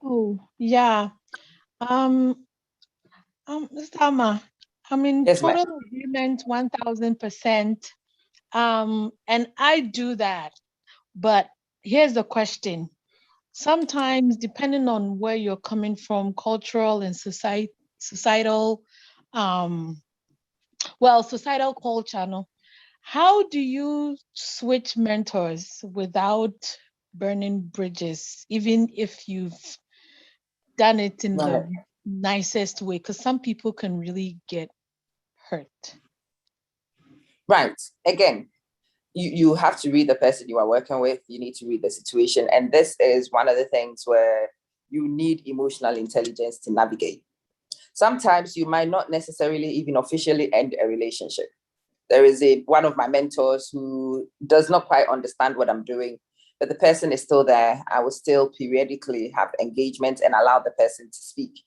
Oh, yeah. Mr. Amma, I'm in total agreement 1000%. And I do that. But here's the question. Sometimes, depending on where you're coming from, cultural and societal culture, no? How do you switch mentors without burning bridges, even if you've done it in the nicest way? Because some people can really get hurt. Right. Again, you have to read the person you are working with. You need to read the situation. And this is one of the things where you need emotional intelligence to navigate. Sometimes you might not necessarily even officially end a relationship. There is one of my mentors who does not quite understand what I'm doing, but the person is still there. I will still periodically have engagement and allow the person to speak.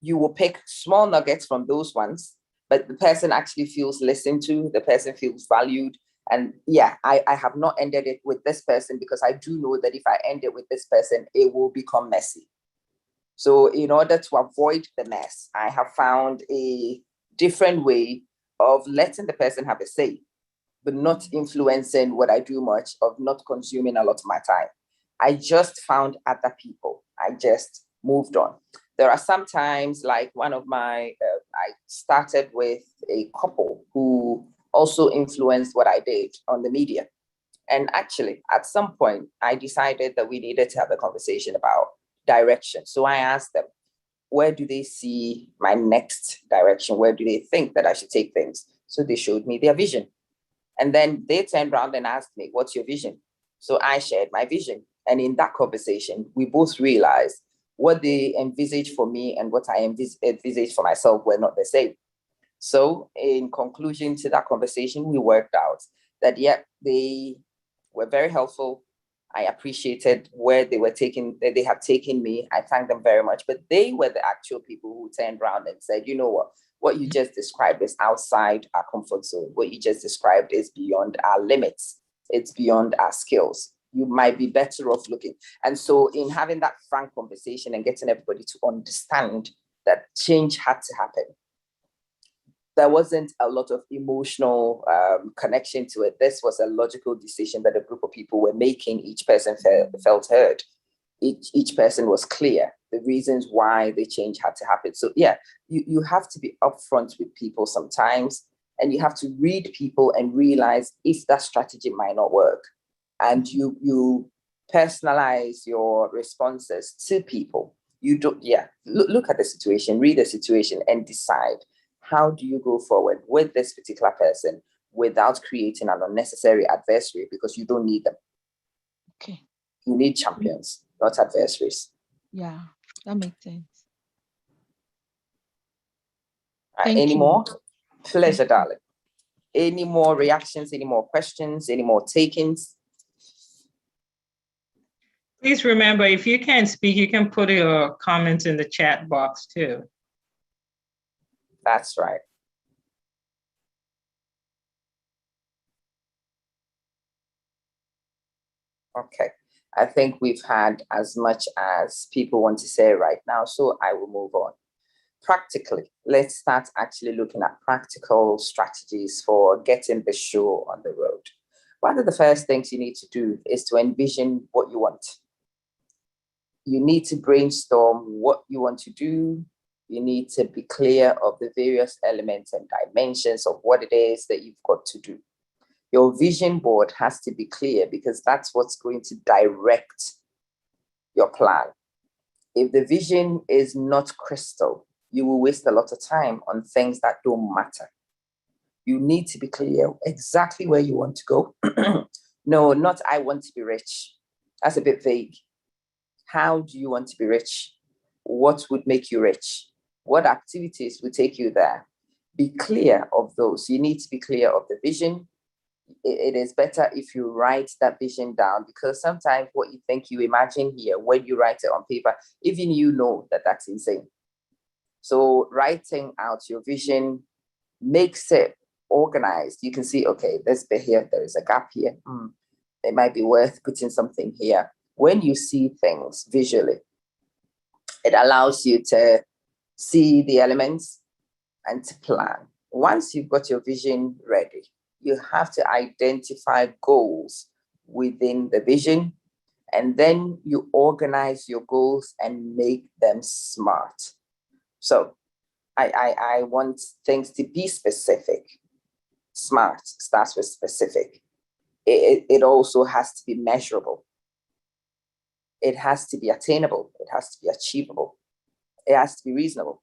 You will pick small nuggets from those ones, but the person actually feels listened to, the person feels valued. And yeah, I have not ended it with this person because I do know that if I end it with this person, it will become messy. So in order to avoid the mess, I have found a different way of letting the person have a say, but not influencing what I do much, of not consuming a lot of my time. I just found other people. I just moved on. There are some times, like one of my, I started with a couple who also influenced what I did on the media. And actually, at some point, I decided that we needed to have a conversation about direction. So I asked them, where do they see my next direction? Where do they think that I should take things? So they showed me their vision. And then they turned around and asked me, what's your vision? So I shared my vision. And in that conversation, we both realized what they envisaged for me and what I envisaged for myself were not the same. So in conclusion to that conversation, we worked out that, yeah, they were very helpful. I appreciated where they were taking, that they had taken me. I thank them very much. But they were the actual people who turned around and said, you know what you just described is outside our comfort zone. What you just described is beyond our limits. It's beyond our skills. you might be better off looking. And so in having that frank conversation and getting everybody to understand that change had to happen, there wasn't a lot of emotional connection to it. This was a logical decision that a group of people were making. Each person felt heard. Each person was clear the reasons why the change had to happen. So yeah, you have to be upfront with people sometimes, and you have to read people and realize if that strategy might not work. And you personalize your responses to people. You don't, look at the situation, read the situation, and decide, how do you go forward with this particular person without creating an unnecessary adversary, because you don't need them. Okay. You need champions, not adversaries. Yeah, that makes sense. Any more? Pleasure, darling. Any more reactions, any more questions, any more takings? Please remember, if you can't speak, you can put your comments in the chat box too. That's right. Okay. I think we've had as much as people want to say right now, so I will move on. Practically, let's start actually looking at practical strategies for getting the show on the road. One of the first things you need to do is to envision what you want. You need to brainstorm what you want to do. You need to be clear of the various elements and dimensions of what it is that you've got to do. Your vision board has to be clear, because that's what's going to direct your plan. If the vision is not crystal, you will waste a lot of time on things that don't matter. You need to be clear exactly where you want to go. No, not I want to be rich. That's a bit vague. How do you want to be rich? What would make you rich? What activities would take you there? Be clear of those. You need to be clear of the vision. It is better if you write that vision down, because sometimes what you think you imagine here, when you write it on paper, even you know that that's insane. So writing out your vision makes it organized. You can see, okay, this bit here, there is a gap here. It might be worth putting something here. When you see things visually, it allows you to see the elements and to plan. Once you've got your vision ready, you have to identify goals within the vision, and then you organize your goals and make them smart. So I want things to be specific. Smart starts with specific. It also has to be measurable. It has to be attainable. It has to be achievable. It has to be reasonable.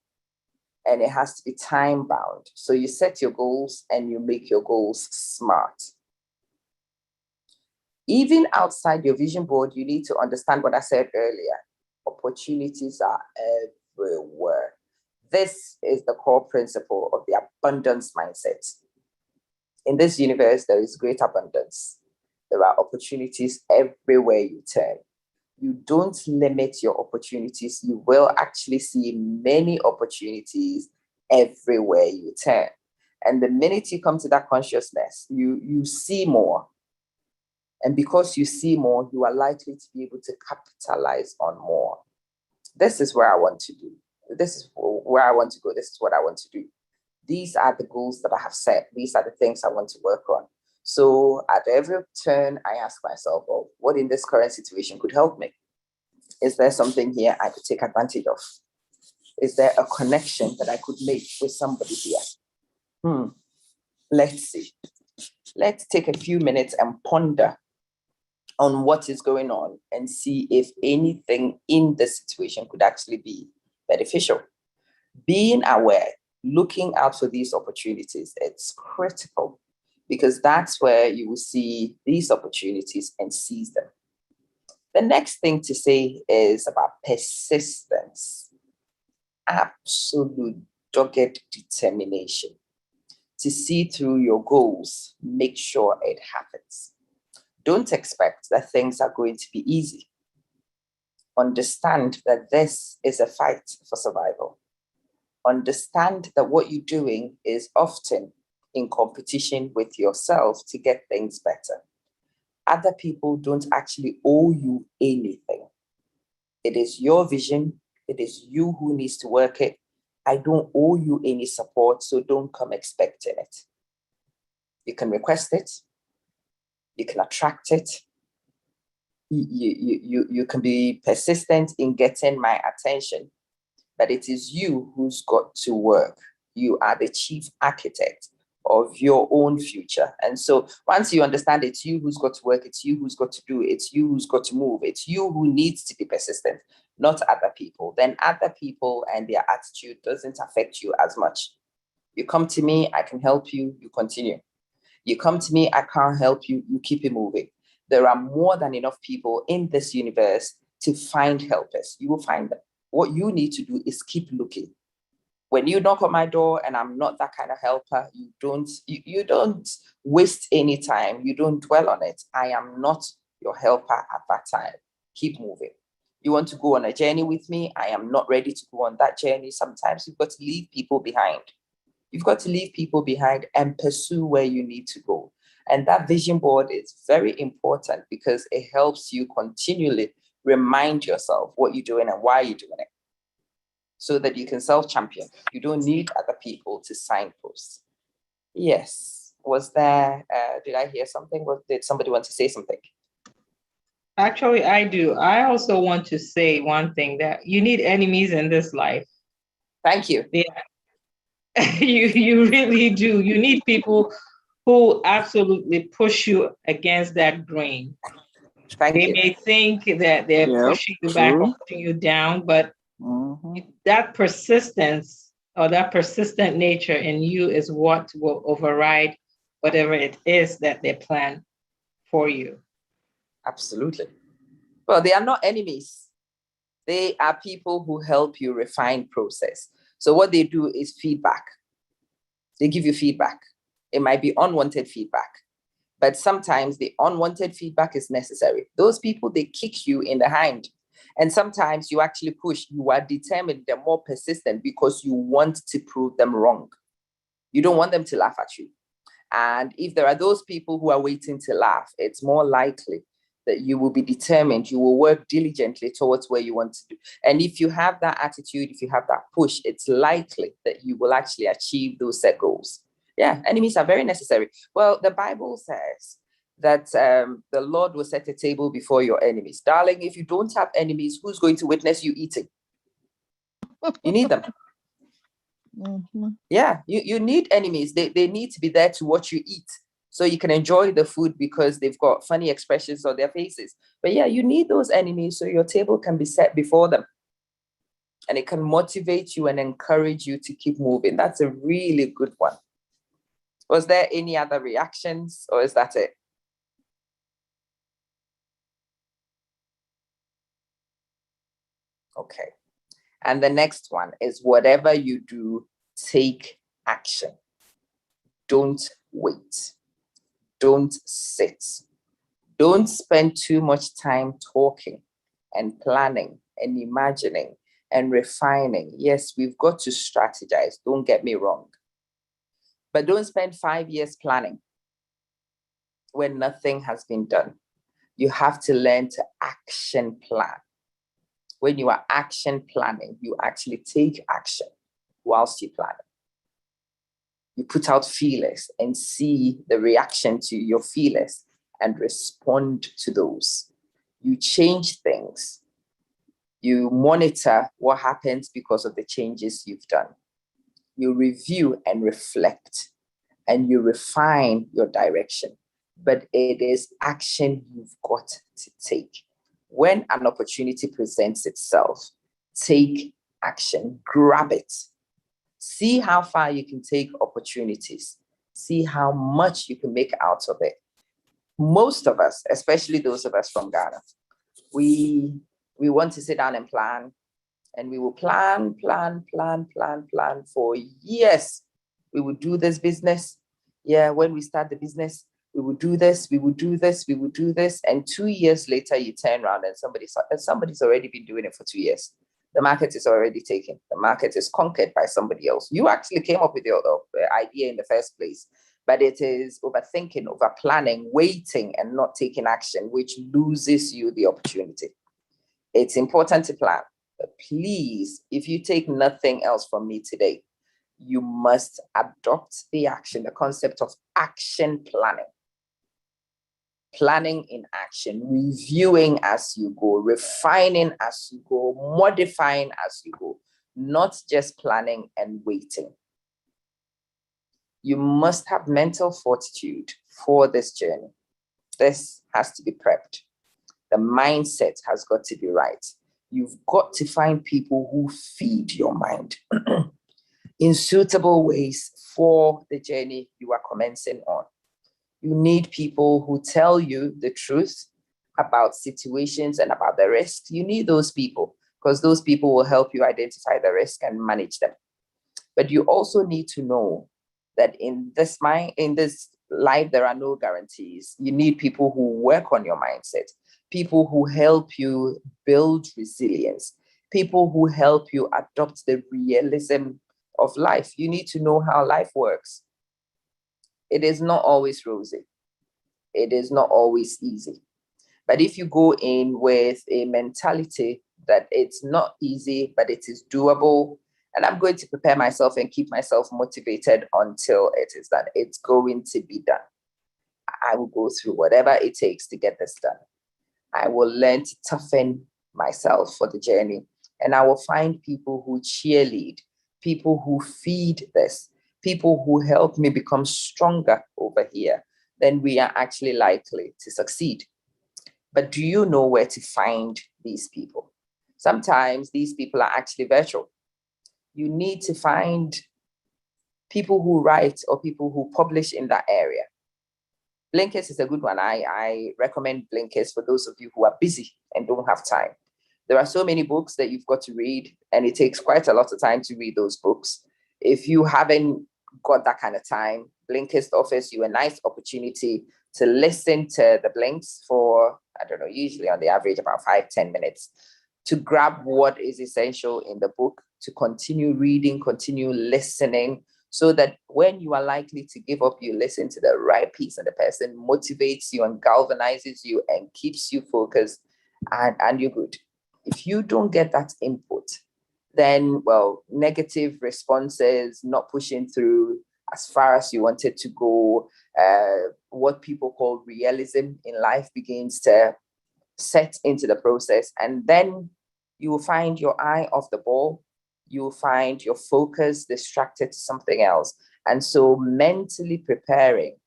And it has to be time bound. So you set your goals and you make your goals smart. Even outside your vision board, you need to understand what I said earlier. Opportunities are everywhere. This is the core principle of the abundance mindset. In this universe, there is great abundance. There are opportunities everywhere you turn. You don't limit your opportunities. You will actually see many opportunities everywhere you turn. And the minute you come to that consciousness, you see more. And because you see more, you are likely to be able to capitalize on more. This is where I want to do. This is where I want to go. This is what I want to do. These are the goals that I have set. These are the things I want to work on. So at every turn, I ask myself, oh, what in this current situation could help me? Is there something here I could take advantage of? Is there a connection that I could make with somebody here? Let's see. Let's take a few minutes and ponder on what is going on and see if anything in the situation could actually be beneficial. Being aware, looking out for these opportunities, it's critical, because that's where you will see these opportunities and seize them. The next thing to say is about persistence. Absolute dogged determination to see through your goals. Make sure it happens. Don't expect that things are going to be easy. Understand that this is a fight for survival. Understand that what you're doing is often in competition with yourself to get things better. Other people don't actually owe you anything. It is your vision. It is you who needs to work it. I don't owe you any support, so don't come expecting it. You can request it. You can attract it. You can be persistent in getting my attention, but it is you who's got to work. You are the chief architect of your own future. And so once you understand it's you who's got to work, it's you who's got to do, it's you who's got to move, it's you who needs to be persistent, not other people, then other people and their attitude doesn't affect you as much. You come to me, I can help you, you continue. You come to me, I can't help you, you keep it moving. There are more than enough people in this universe to find helpers. You will find them. What you need to do is keep looking. When you knock on my door and I'm not that kind of helper, you don't waste any time. You don't dwell on it. I am not your helper at that time. Keep moving. You want to go on a journey with me? I am not ready to go on that journey. Sometimes you've got to leave people behind. You've got to leave people behind and pursue where you need to go. And that vision board is very important because it helps you continually remind yourself what you're doing and why you're doing it, so that you can self-champion. You don't need other people to signpost. Yes. Was there, did I hear something? Did somebody want to say something? Actually, I do. I also want to say one thing, that you need enemies in this life. Thank you. Yeah. You really do. You need people who absolutely push you against that grain. They may think that they're pushing you back or pushing you down, but that persistence or that persistent nature in you is what will override whatever it is that they plan for you. Absolutely. Well, they are not enemies. They are people who help you refine process. So what they do is feedback. They give you feedback. It might be unwanted feedback, but sometimes the unwanted feedback is necessary. Those people, they kick you in the hind. And sometimes you actually push. You are determined, they're more persistent because you want to prove them wrong. You don't want them to laugh at you. And if there are those people who are waiting to laugh, it's more likely that you will be determined, you will work diligently towards where you want to do. And if you have that attitude, if you have that push, it's likely that you will actually achieve those set goals. Yeah, enemies are very necessary. Well, the Bible says that the Lord will set a table before your enemies. Darling, if you don't have enemies, who's going to witness you eating? You need them. Yeah, you need enemies. They need to be there to watch you eat, so you can enjoy the food because they've got funny expressions on their faces. But yeah, you need those enemies so your table can be set before them. And it can motivate you and encourage you to keep moving. That's a really good one. Was there any other reactions, or is that it? Okay. And the next one is, whatever you do, take action. Don't wait. Don't sit. Don't spend too much time talking and planning and imagining and refining. Yes, we've got to strategize. Don't get me wrong. But don't spend 5 years planning when nothing has been done. You have to learn to action plan. When you are action planning, you actually take action whilst you plan. You put out feelers and see the reaction to your feelers and respond to those. You change things. You monitor what happens because of the changes you've done. You review and reflect, and you refine your direction. But it is action you've got to take. When an opportunity presents itself, take action, grab it. See how far you can take opportunities. See how much you can make out of it. Most of us, especially those of us from Ghana, we want to sit down and plan, and we will plan for years. We will do this business. Yeah, when we start the business, we will do this, we will do this, we will do this. And 2 years later, you turn around and somebody's already been doing it for 2 years. The market is already taken. The market is conquered by somebody else. You actually came up with your idea in the first place, But it is overthinking, over planning, waiting, and not taking action, which loses you the opportunity. It's important to plan, but please, if you take nothing else from me today, you must adopt the action, the concept of action planning. Planning in action, reviewing as you go, refining as you go, modifying as you go, not just planning and waiting. You must have mental fortitude for this journey. This has to be prepped. The mindset has got to be right. You've got to find people who feed your mind in suitable ways for the journey you are commencing on. You need people who tell you the truth about situations and about the risks. You need those people because those people will help you identify the risk and manage them. But you also need to know that in this life, there are no guarantees. You need people who work on your mindset, people who help you build resilience, people who help you adopt the realism of life. You need to know how life works. It is not always rosy. It is not always easy. But if you go in with a mentality that it's not easy, but it is doable, and I'm going to prepare myself and keep myself motivated until it is done, it's going to be done. I will go through whatever it takes to get this done. I will learn to toughen myself for the journey, and I will find people who cheerlead, people who feed this, people who help me become stronger over here. Then we are actually likely to succeed. But do you know where to find these people? Sometimes these people are actually virtual. You need to find people who write or people who publish in that area. Blinkist is a good one. I recommend Blinkist for those of you who are busy and don't have time. There are so many books that you've got to read, and it takes quite a lot of time to read those books. If you haven't got that kind of time, Blinkist offers you a nice opportunity to listen to the blinks for, I don't know, usually on the average about 5-10 minutes, to grab what is essential in the book, to continue reading, continue listening, so that when you are likely to give up, you listen to the right piece and the person motivates you and galvanizes you and keeps you focused, and you're good. If you don't get that input, then, well, negative responses, not pushing through as far as you wanted to go, what people call realism in life begins to set into the process. And then you will find your eye off the ball. You will find your focus distracted to something else. And so mentally preparing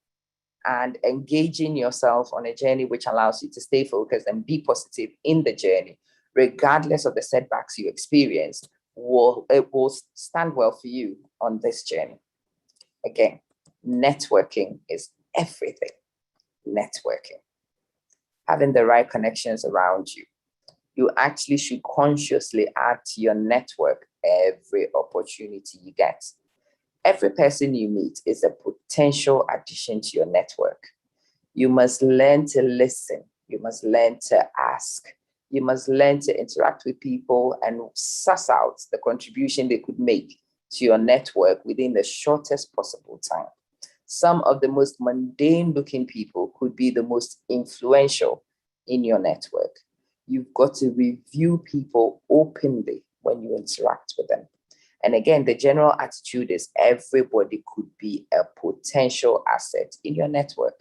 and engaging yourself on a journey which allows you to stay focused and be positive in the journey, regardless of the setbacks you experienced, it will stand well for you on this journey. Again, networking is everything. Networking. Having the right connections around you. You actually should consciously add to your network every opportunity you get. Every person you meet is a potential addition to your network. You must learn to listen. You must learn to ask. You must learn to interact with people and suss out the contribution they could make to your network within the shortest possible time. Some of the most mundane looking people could be the most influential in your network. You've got to review people openly when you interact with them. And again, the general attitude is everybody could be a potential asset in your network.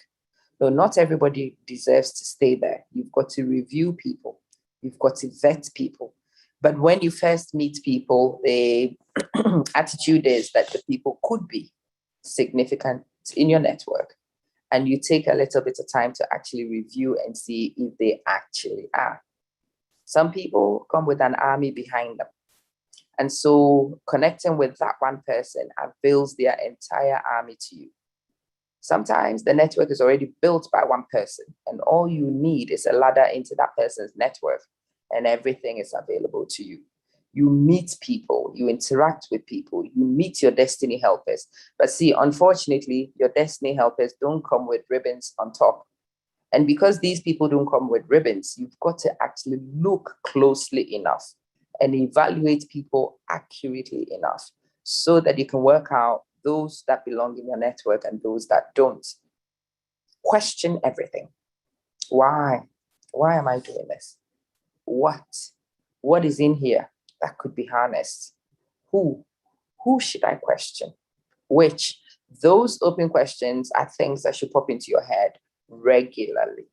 No, not everybody deserves to stay there. You've got to review people. You've got to vet people. But when you first meet people, the attitude is that the people could be significant in your network. And you take a little bit of time to actually review and see if they actually are. Some people come with an army behind them. And so connecting with that one person avails their entire army to you. Sometimes the network is already built by one person, and all you need is a ladder into that person's network, and everything is available to you. You meet people, you interact with people, you meet your destiny helpers. But see, unfortunately, your destiny helpers don't come with ribbons on top. And because these people don't come with ribbons, you've got to actually look closely enough and evaluate people accurately enough so that you can work out those that belong in your network and those that don't. Question everything. Why? Why am I doing this? What is in here that could be harnessed? Who should I question? Which? Those open questions are things that should pop into your head regularly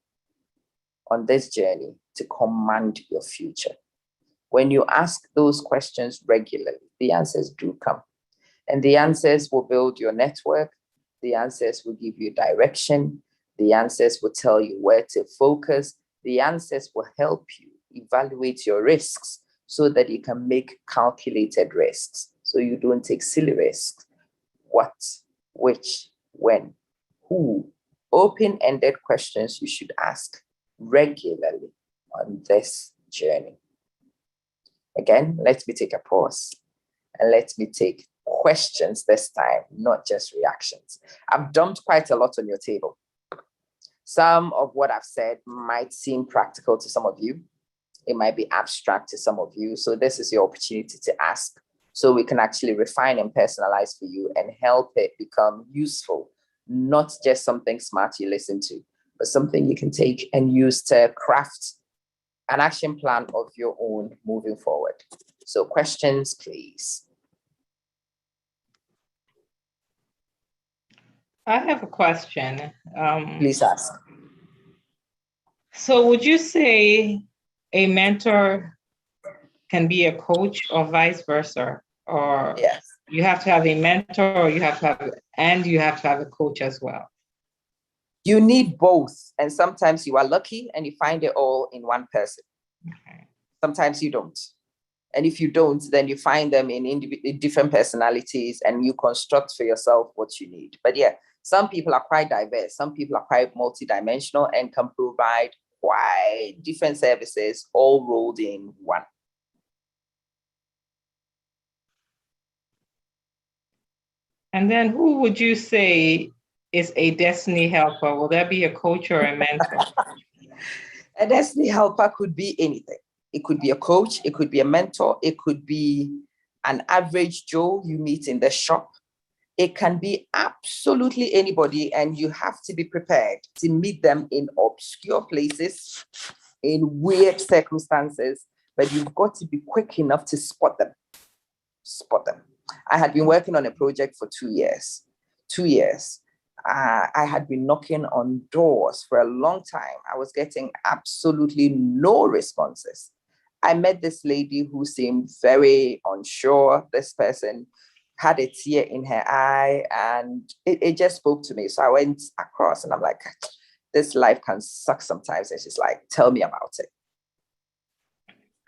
on this journey to command your future. When you ask those questions regularly, the answers do come. And the answers will build your network. The answers will give you direction. The answers will tell you where to focus. The answers will help you evaluate your risks so that you can make calculated risks, so you don't take silly risks. What, which, when, who? Open-ended questions you should ask regularly on this journey. Again, let me take a pause and let me take questions this time, not just reactions. I've dumped quite a lot on your table. Some of what I've said might seem practical to some of you. It might be abstract to some of you. So this is your opportunity to ask, so we can actually refine and personalize for you and help it become useful, not just something smart you listen to, but something you can take and use to craft an action plan of your own moving forward. So questions, please. I have a question. Please ask. So would you say a mentor can be a coach or vice versa? Or yes, you have to have a mentor, or you have to have a coach as well? You need both. And sometimes you are lucky and you find it all in one person. Okay. Sometimes you don't. And if you don't, then you find them in different personalities and you construct for yourself what you need. But yeah, some people are quite diverse. Some people are quite multidimensional and can provide quite different services all rolled in one. And then who would you say is a destiny helper? Will there be a coach or a mentor? A destiny helper could be anything. It could be a coach, it could be a mentor, it could be an average Joe you meet in the shop. It can be absolutely anybody, and you have to be prepared to meet them in obscure places, in weird circumstances, but you've got to be quick enough to spot them. Spot them. I had been working on a project for 2 years. 2 years. I had been knocking on doors for a long time. I was getting absolutely no responses. I met this lady who seemed very unsure. This person had a tear in her eye, and it just spoke to me. So I went across and I'm like, this life can suck sometimes. And she's like, tell me about it.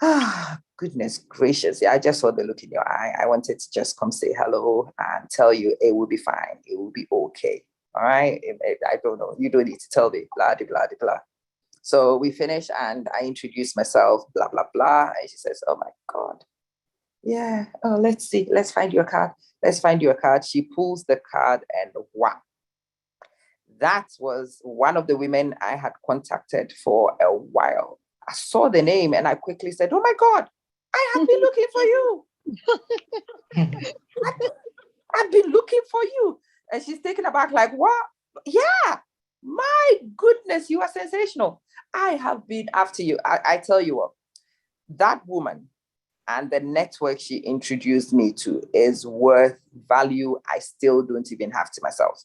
Ah, goodness gracious. Yeah, I just saw the look in your eye. I wanted to just come say hello and tell you it will be fine. It will be okay. All right. I don't know. You don't need to tell me. Blah, blah, blah, blah. So we finished and I introduced myself, blah, blah, blah. And she says, oh my God. Yeah. Oh, let's see. Let's find your card. Let's find your card. She pulls the card and wow. That was one of the women I had contacted for a while. I saw the name and I quickly said, oh my God, I have been looking for you. I've been looking for you. And she's taken aback like, what? Yeah, my goodness, you are sensational. I have been after you. I tell you what, that woman and the network she introduced me to is worth value I still don't even have to myself.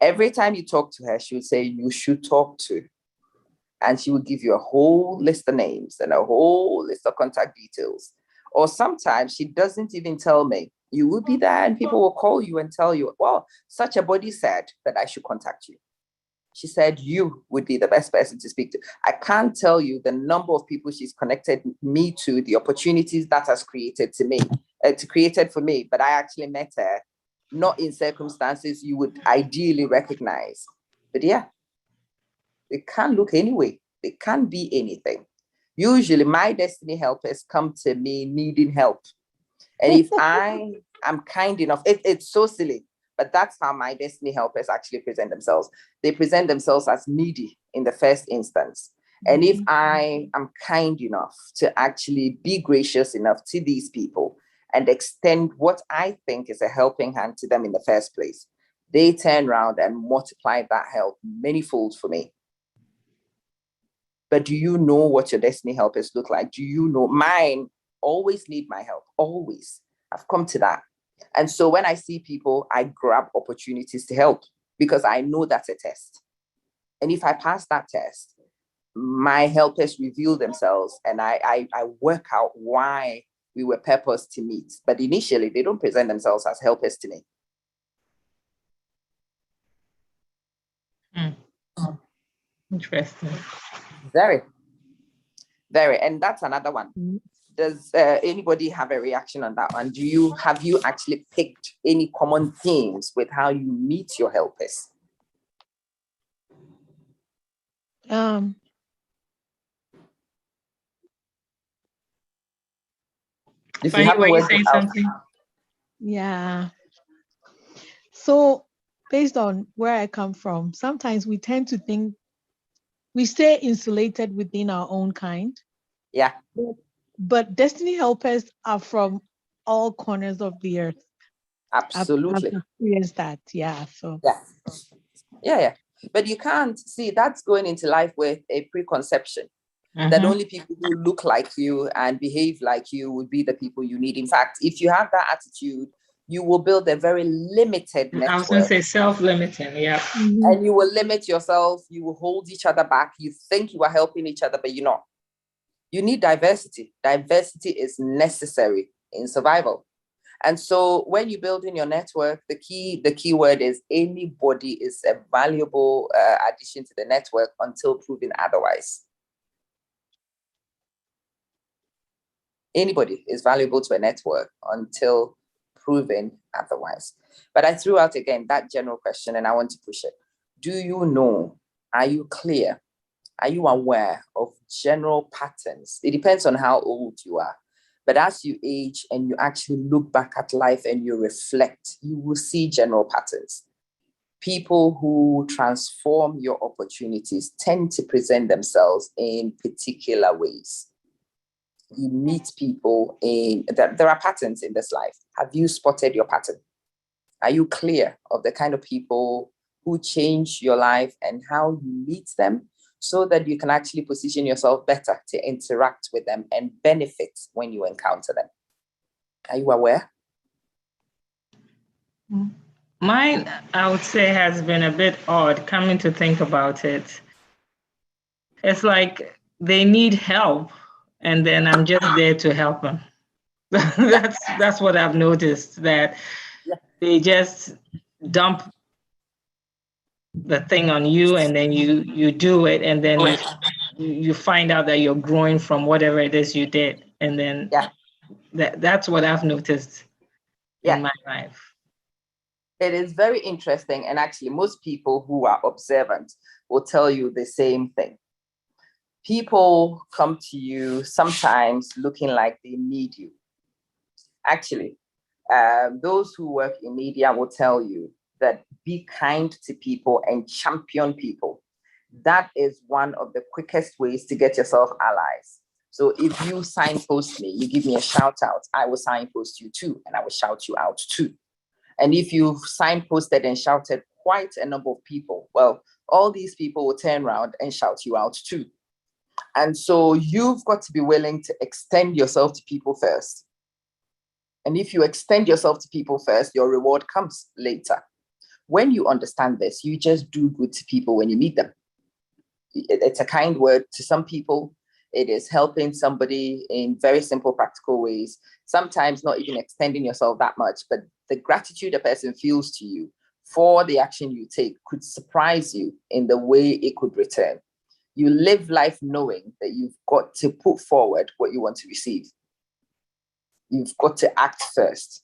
Every time you talk to her, she would say, you should talk to. And she would give you a whole list of names and a whole list of contact details. Or sometimes she doesn't even tell me. You will be there and people will call you and tell you, well, such a body said that I should contact you. She said you would be the best person to speak to. I can't tell you the number of people she's connected me to, the opportunities that has created created for me. But I actually met her, not in circumstances you would ideally recognize. But yeah, it can't look anyway. It can't be anything. Usually my destiny helpers come to me needing help. And if I am kind enough, it's so silly, but that's how my destiny helpers actually present themselves. They present themselves as needy in the first instance. And if I am kind enough to actually be gracious enough to these people and extend what I think is a helping hand to them in the first place, they turn around and multiply that help manyfold for me. But do you know what your destiny helpers look like? Do you know? Mine always need my help, always. I've come to that. And so when I see people, I grab opportunities to help because I know that's a test. And if I pass that test, my helpers reveal themselves and I work out why we were purposed to meet. But initially, they don't present themselves as helpers to me. Interesting. Very, very. And that's another one. Does anybody have a reaction on that one? Have you actually picked any common themes with how you meet your helpers? If you haven't worked it out. Yeah. So based on where I come from, sometimes we tend to think we stay insulated within our own kind. Yeah. But destiny helpers are from all corners of the earth. Absolutely. I've experienced that. Yeah. So yeah. But you can't see that's going into life with a preconception that only people who look like you and behave like you would be the people you need. In fact, if you have that attitude, you will build a very limited network. I was going to say self-limiting, yeah. And you will limit yourself. You will hold each other back. You think you are helping each other, but you're not. You need diversity. Diversity is necessary in survival. And so when you build in your network, the key word is anybody is a valuable addition to the network until proven otherwise. Anybody is valuable to a network until proven otherwise. But I threw out again that general question and I want to push it. Do you know? Are you clear? Are you aware of general patterns? It depends on how old you are. But as you age and you actually look back at life and you reflect, you will see general patterns. People who transform your opportunities tend to present themselves in particular ways. You meet people there are patterns in this life. Have you spotted your pattern? Are you clear of the kind of people who change your life and how you meet them so that you can actually position yourself better to interact with them and benefit when you encounter them? Are you aware? Mine, I would say, has been a bit odd coming to think about it. It's like they need help, and then I'm just there to help them. That's what I've noticed, that they just dump the thing on you, and then you do it, and then you find out that you're growing from whatever it is you did, and then that's what I've noticed in my life. It is very interesting, and actually most people who are observant will tell you the same thing. People come to you sometimes looking like they need you. Actually, those who work in media will tell you that be kind to people and champion people. That is one of the quickest ways to get yourself allies. So if you signpost me, you give me a shout out, I will signpost you too, and I will shout you out too. And if you've signposted and shouted quite a number of people, well, all these people will turn around and shout you out too. And so you've got to be willing to extend yourself to people first. And if you extend yourself to people first, your reward comes later. When you understand this, you just do good to people when you meet them. It's a kind word to some people. It is helping somebody in very simple, practical ways. Sometimes not even extending yourself that much, but the gratitude a person feels to you for the action you take could surprise you in the way it could return. You live life knowing that you've got to put forward what you want to receive. You've got to act first.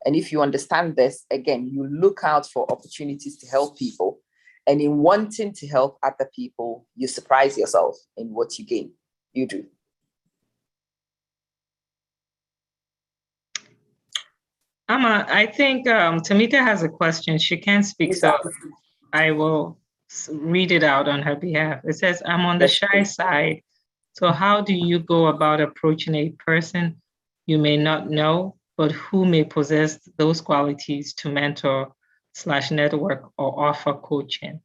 And if you understand this, again, you look out for opportunities to help people. And in wanting to help other people, you surprise yourself in what you gain. You do. I think Tamika has a question. She can't speak, so I will read it out on her behalf. It says, I'm on the shy side. So how do you go about approaching a person you may not know but who may possess those qualities to mentor / network or offer coaching?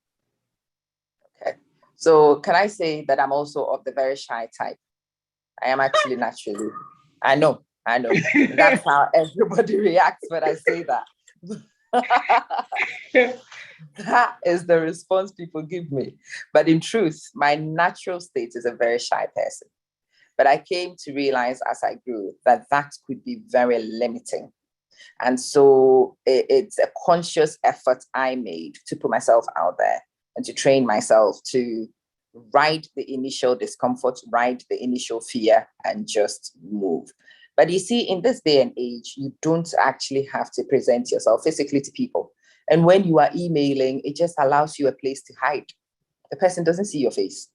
Okay. So can I say that I'm also of the very shy type? I am actually naturally. I know. That's how everybody reacts when I say that. That is the response people give me. But in truth, my natural state is a very shy person. But I came to realize as I grew that could be very limiting. And so it's a conscious effort I made to put myself out there and to train myself to ride the initial discomfort, ride the initial fear, and just move. But you see, in this day and age, you don't actually have to present yourself physically to people. And when you are emailing, it just allows you a place to hide. The person doesn't see your face.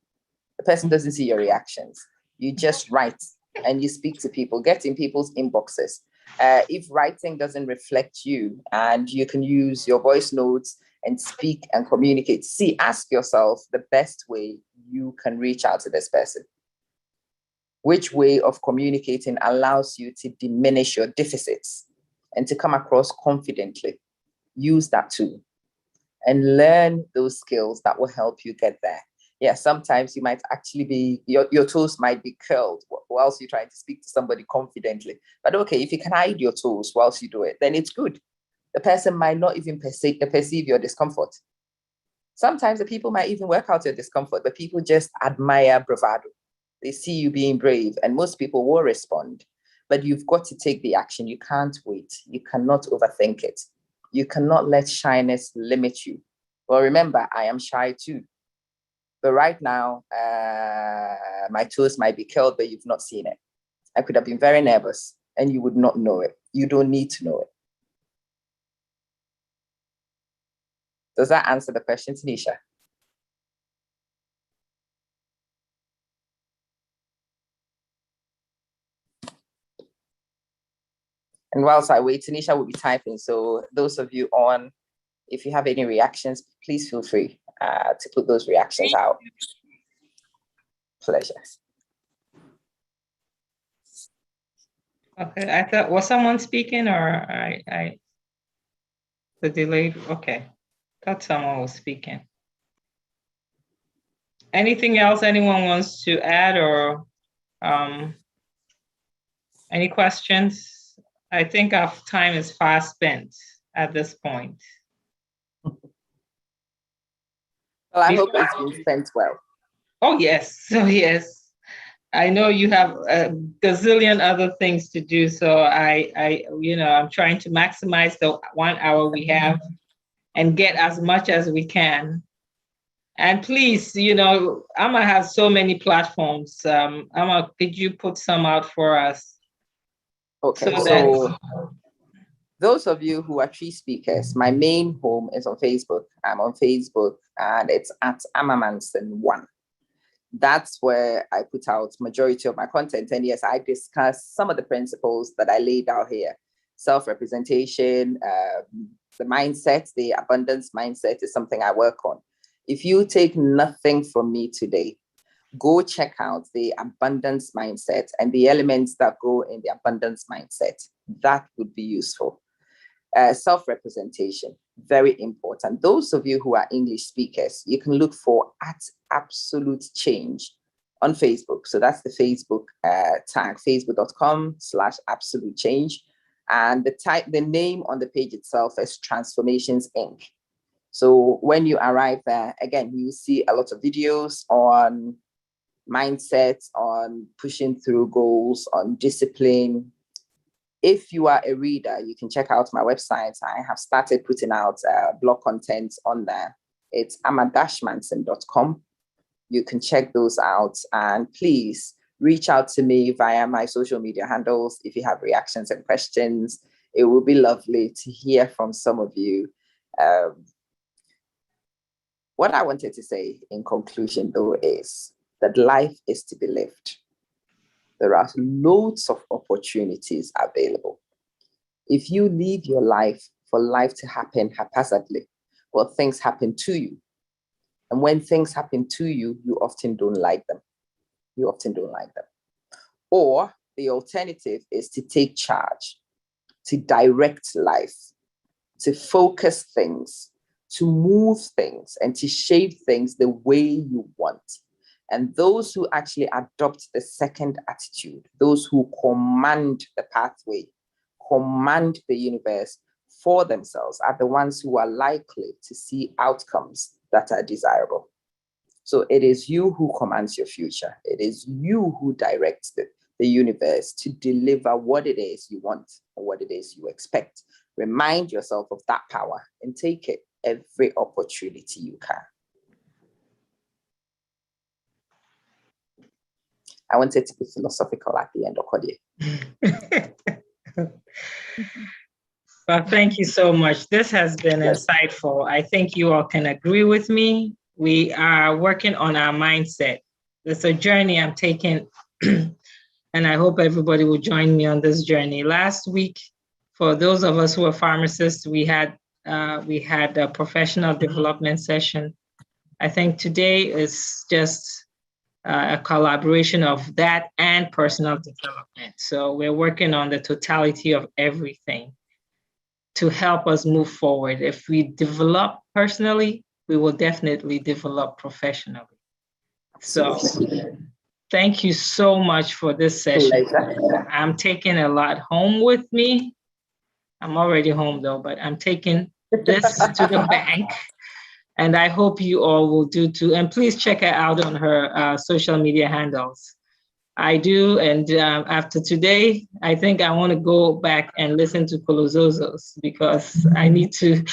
The person doesn't see your reactions. You just write and you speak to people, get in people's inboxes. If writing doesn't reflect you and you can use your voice notes and speak and communicate, ask yourself the best way you can reach out to this person. Which way of communicating allows you to diminish your deficits and to come across confidently? Use that tool and learn those skills that will help you get there. Yeah, sometimes you might actually be, your toes might be curled whilst you're trying to speak to somebody confidently. But okay, if you can hide your toes whilst you do it, then it's good. The person might not even perceive your discomfort. Sometimes the people might even work out your discomfort, but people just admire bravado. They see you being brave, and most people will respond. But you've got to take the action. You can't wait. You cannot overthink it. You cannot let shyness limit you. Well, remember, I am shy too. But right now, my toes might be curled, but you've not seen it. I could have been very nervous and you would not know it. You don't need to know it. Does that answer the question, Tanisha? And whilst I wait, Tanisha will be typing. So those of you on, if you have any reactions, please feel free to put those reactions out. Pleasure. Okay, I thought, was someone speaking or the delayed? Okay, thought someone was speaking. Anything else anyone wants to add or any questions? I think our time is fast spent at this point. Well, I hope it's been spent well. Oh, yes. So, yes. I know you have a gazillion other things to do. So I'm trying to maximize the 1 hour we have and get as much as we can. And please, Amma has so many platforms. Amma, could you put some out for us? Okay, so those of you who are tree speakers, my main home is on Facebook. I'm on Facebook and it's at Amamanson1. That's where I put out majority of my content. And yes, I discuss some of the principles that I laid out here. Self-representation, the mindset, the abundance mindset is something I work on. If you take nothing from me today, go check out the abundance mindset and the elements that go in the abundance mindset. That would be useful. Self-representation, very important. Those of you who are English speakers, you can look for @absolute change on Facebook. So that's the Facebook tag, facebook.com/absolute change. And the name on the page itself is Transformations Inc. So when you arrive there, again, you see a lot of videos on mindset, on pushing through goals, on discipline. If you are a reader, you can check out my website. I have started putting out blog content on there. It's amma-manson.com. You can check those out. And please reach out to me via my social media handles if you have reactions and questions. It will be lovely to hear from some of you. What I wanted to say in conclusion, though, is that life is to be lived. There are loads of opportunities available. If you live your life for life to happen haphazardly, well, things happen to you. And when things happen to you, you often don't like them. Or the alternative is to take charge to direct life, to focus things, to move things, and to shape things the way you want. And those who actually adopt the second attitude, those who command the pathway, command the universe for themselves, are the ones who are likely to see outcomes that are desirable. So it is you who commands your future. It is you who directs the universe to deliver what it is you want or what it is you expect. Remind yourself of that power and take it every opportunity you can. I wanted to be philosophical at the end of Okodie. Well, thank you so much. This has been insightful. I think you all can agree with me. We are working on our mindset. It's a journey I'm taking, and I hope everybody will join me on this journey. Last week, for those of us who are pharmacists, we had a professional development session. I think today is just a collaboration of that and personal development. So we're working on the totality of everything to help us move forward. If we develop personally, we will definitely develop professionally. So thank you so much for this session. I'm taking a lot home with me. I'm already home though, but I'm taking this to the bank. And I hope you all will do too. And please check her out on her social media handles. I do, and after today, I think I want to go back and listen to Kolozozos because I need to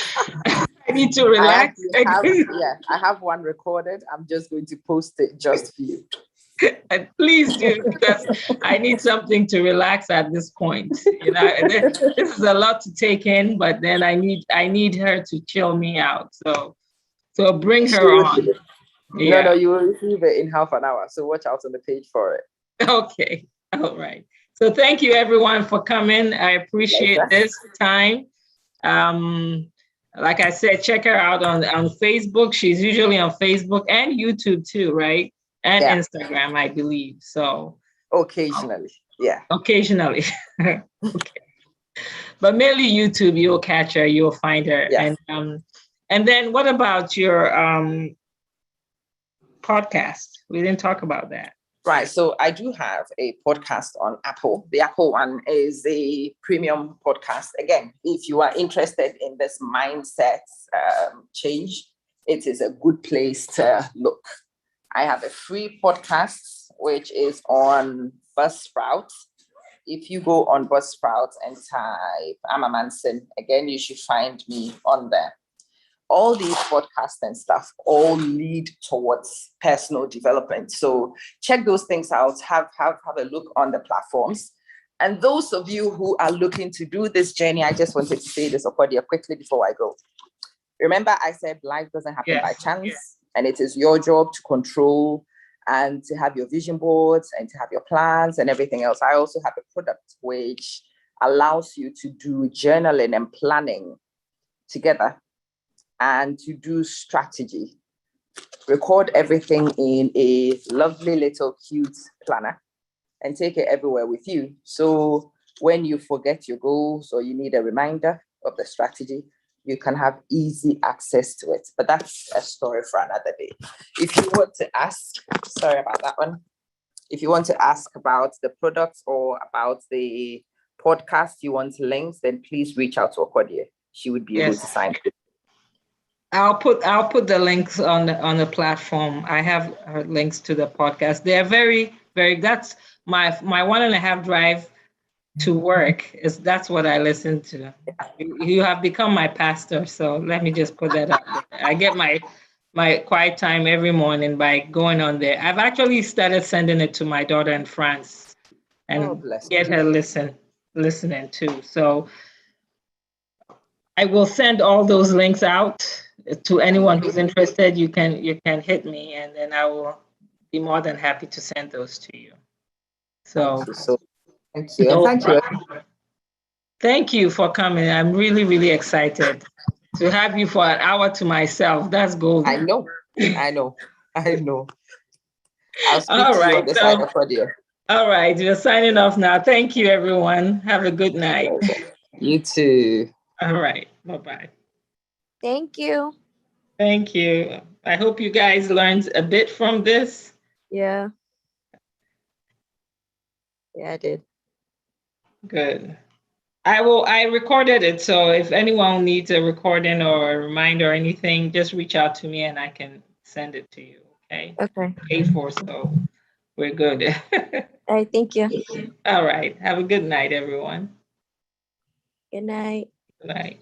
relax. I have one recorded. I'm just going to post it just for you. And please do, because I need something to relax at this point. You know, this is a lot to take in, but then I need her to chill me out. So bring her on. Yeah. No, you will receive it in half an hour. So watch out on the page for it. Okay. All right. So thank you everyone for coming. I appreciate this time. Like I said, check her out on Facebook. She's usually on Facebook and YouTube too, right? And Instagram, I believe. So occasionally. Yeah. Occasionally. Okay. But mainly YouTube, you'll catch her, you'll find her. Yes. And then what about your podcast? We didn't talk about that. Right. So I do have a podcast on Apple. The Apple one is a premium podcast. Again, if you are interested in this mindset change, it is a good place to look. I have a free podcast, which is on Buzzsprout. If you go on Buzzsprout and type Amma Manson, again, you should find me on there. All these podcasts and stuff all lead towards personal development. So check those things out, have a look on the platforms. And those of you who are looking to do this journey, I just wanted to say this quickly before I go. Remember, I said life doesn't happen by chance, and it is your job to control and to have your vision boards and to have your plans and everything else. I also have a product which allows you to do journaling and planning together and to do strategy. Record everything in a lovely little cute planner and take it everywhere with you. So when you forget your goals or you need a reminder of the strategy, you can have easy access to it. But that's a story for another day. If you want to ask, sorry about that one. If you want to ask about the products or about the podcast, you want links, then please reach out to Okodie. She would be able to sign it. I'll put the links on the platform. I have her links to the podcast. They are very, very, that's my 1.5 drive to work that's what I listen to. You have become my pastor, so let me just put that out there. I get my quiet time every morning by going on there. I've actually started sending it to my daughter in France and get her listening too. So I will send all those links out to anyone who's interested. You can hit me, and then I will be more than happy to send those to you. So thank you. No thank you. Thank you for coming. I'm really, really excited to have you for an hour to myself. That's golden. I know. I'll speak to you on the side of audio. All right, we're signing off now. Thank you, everyone. Have a good night. You too. All right. Bye-bye. Thank you. Thank you. I hope you guys learned a bit from this. Yeah. Yeah, I did. Good. I recorded it, so if anyone needs a recording or a reminder or anything, just reach out to me and I can send it to you. Okay. Okay. Paid for, so we're good. All right. Thank you. All right. Have a good night, everyone. Good night. Good night.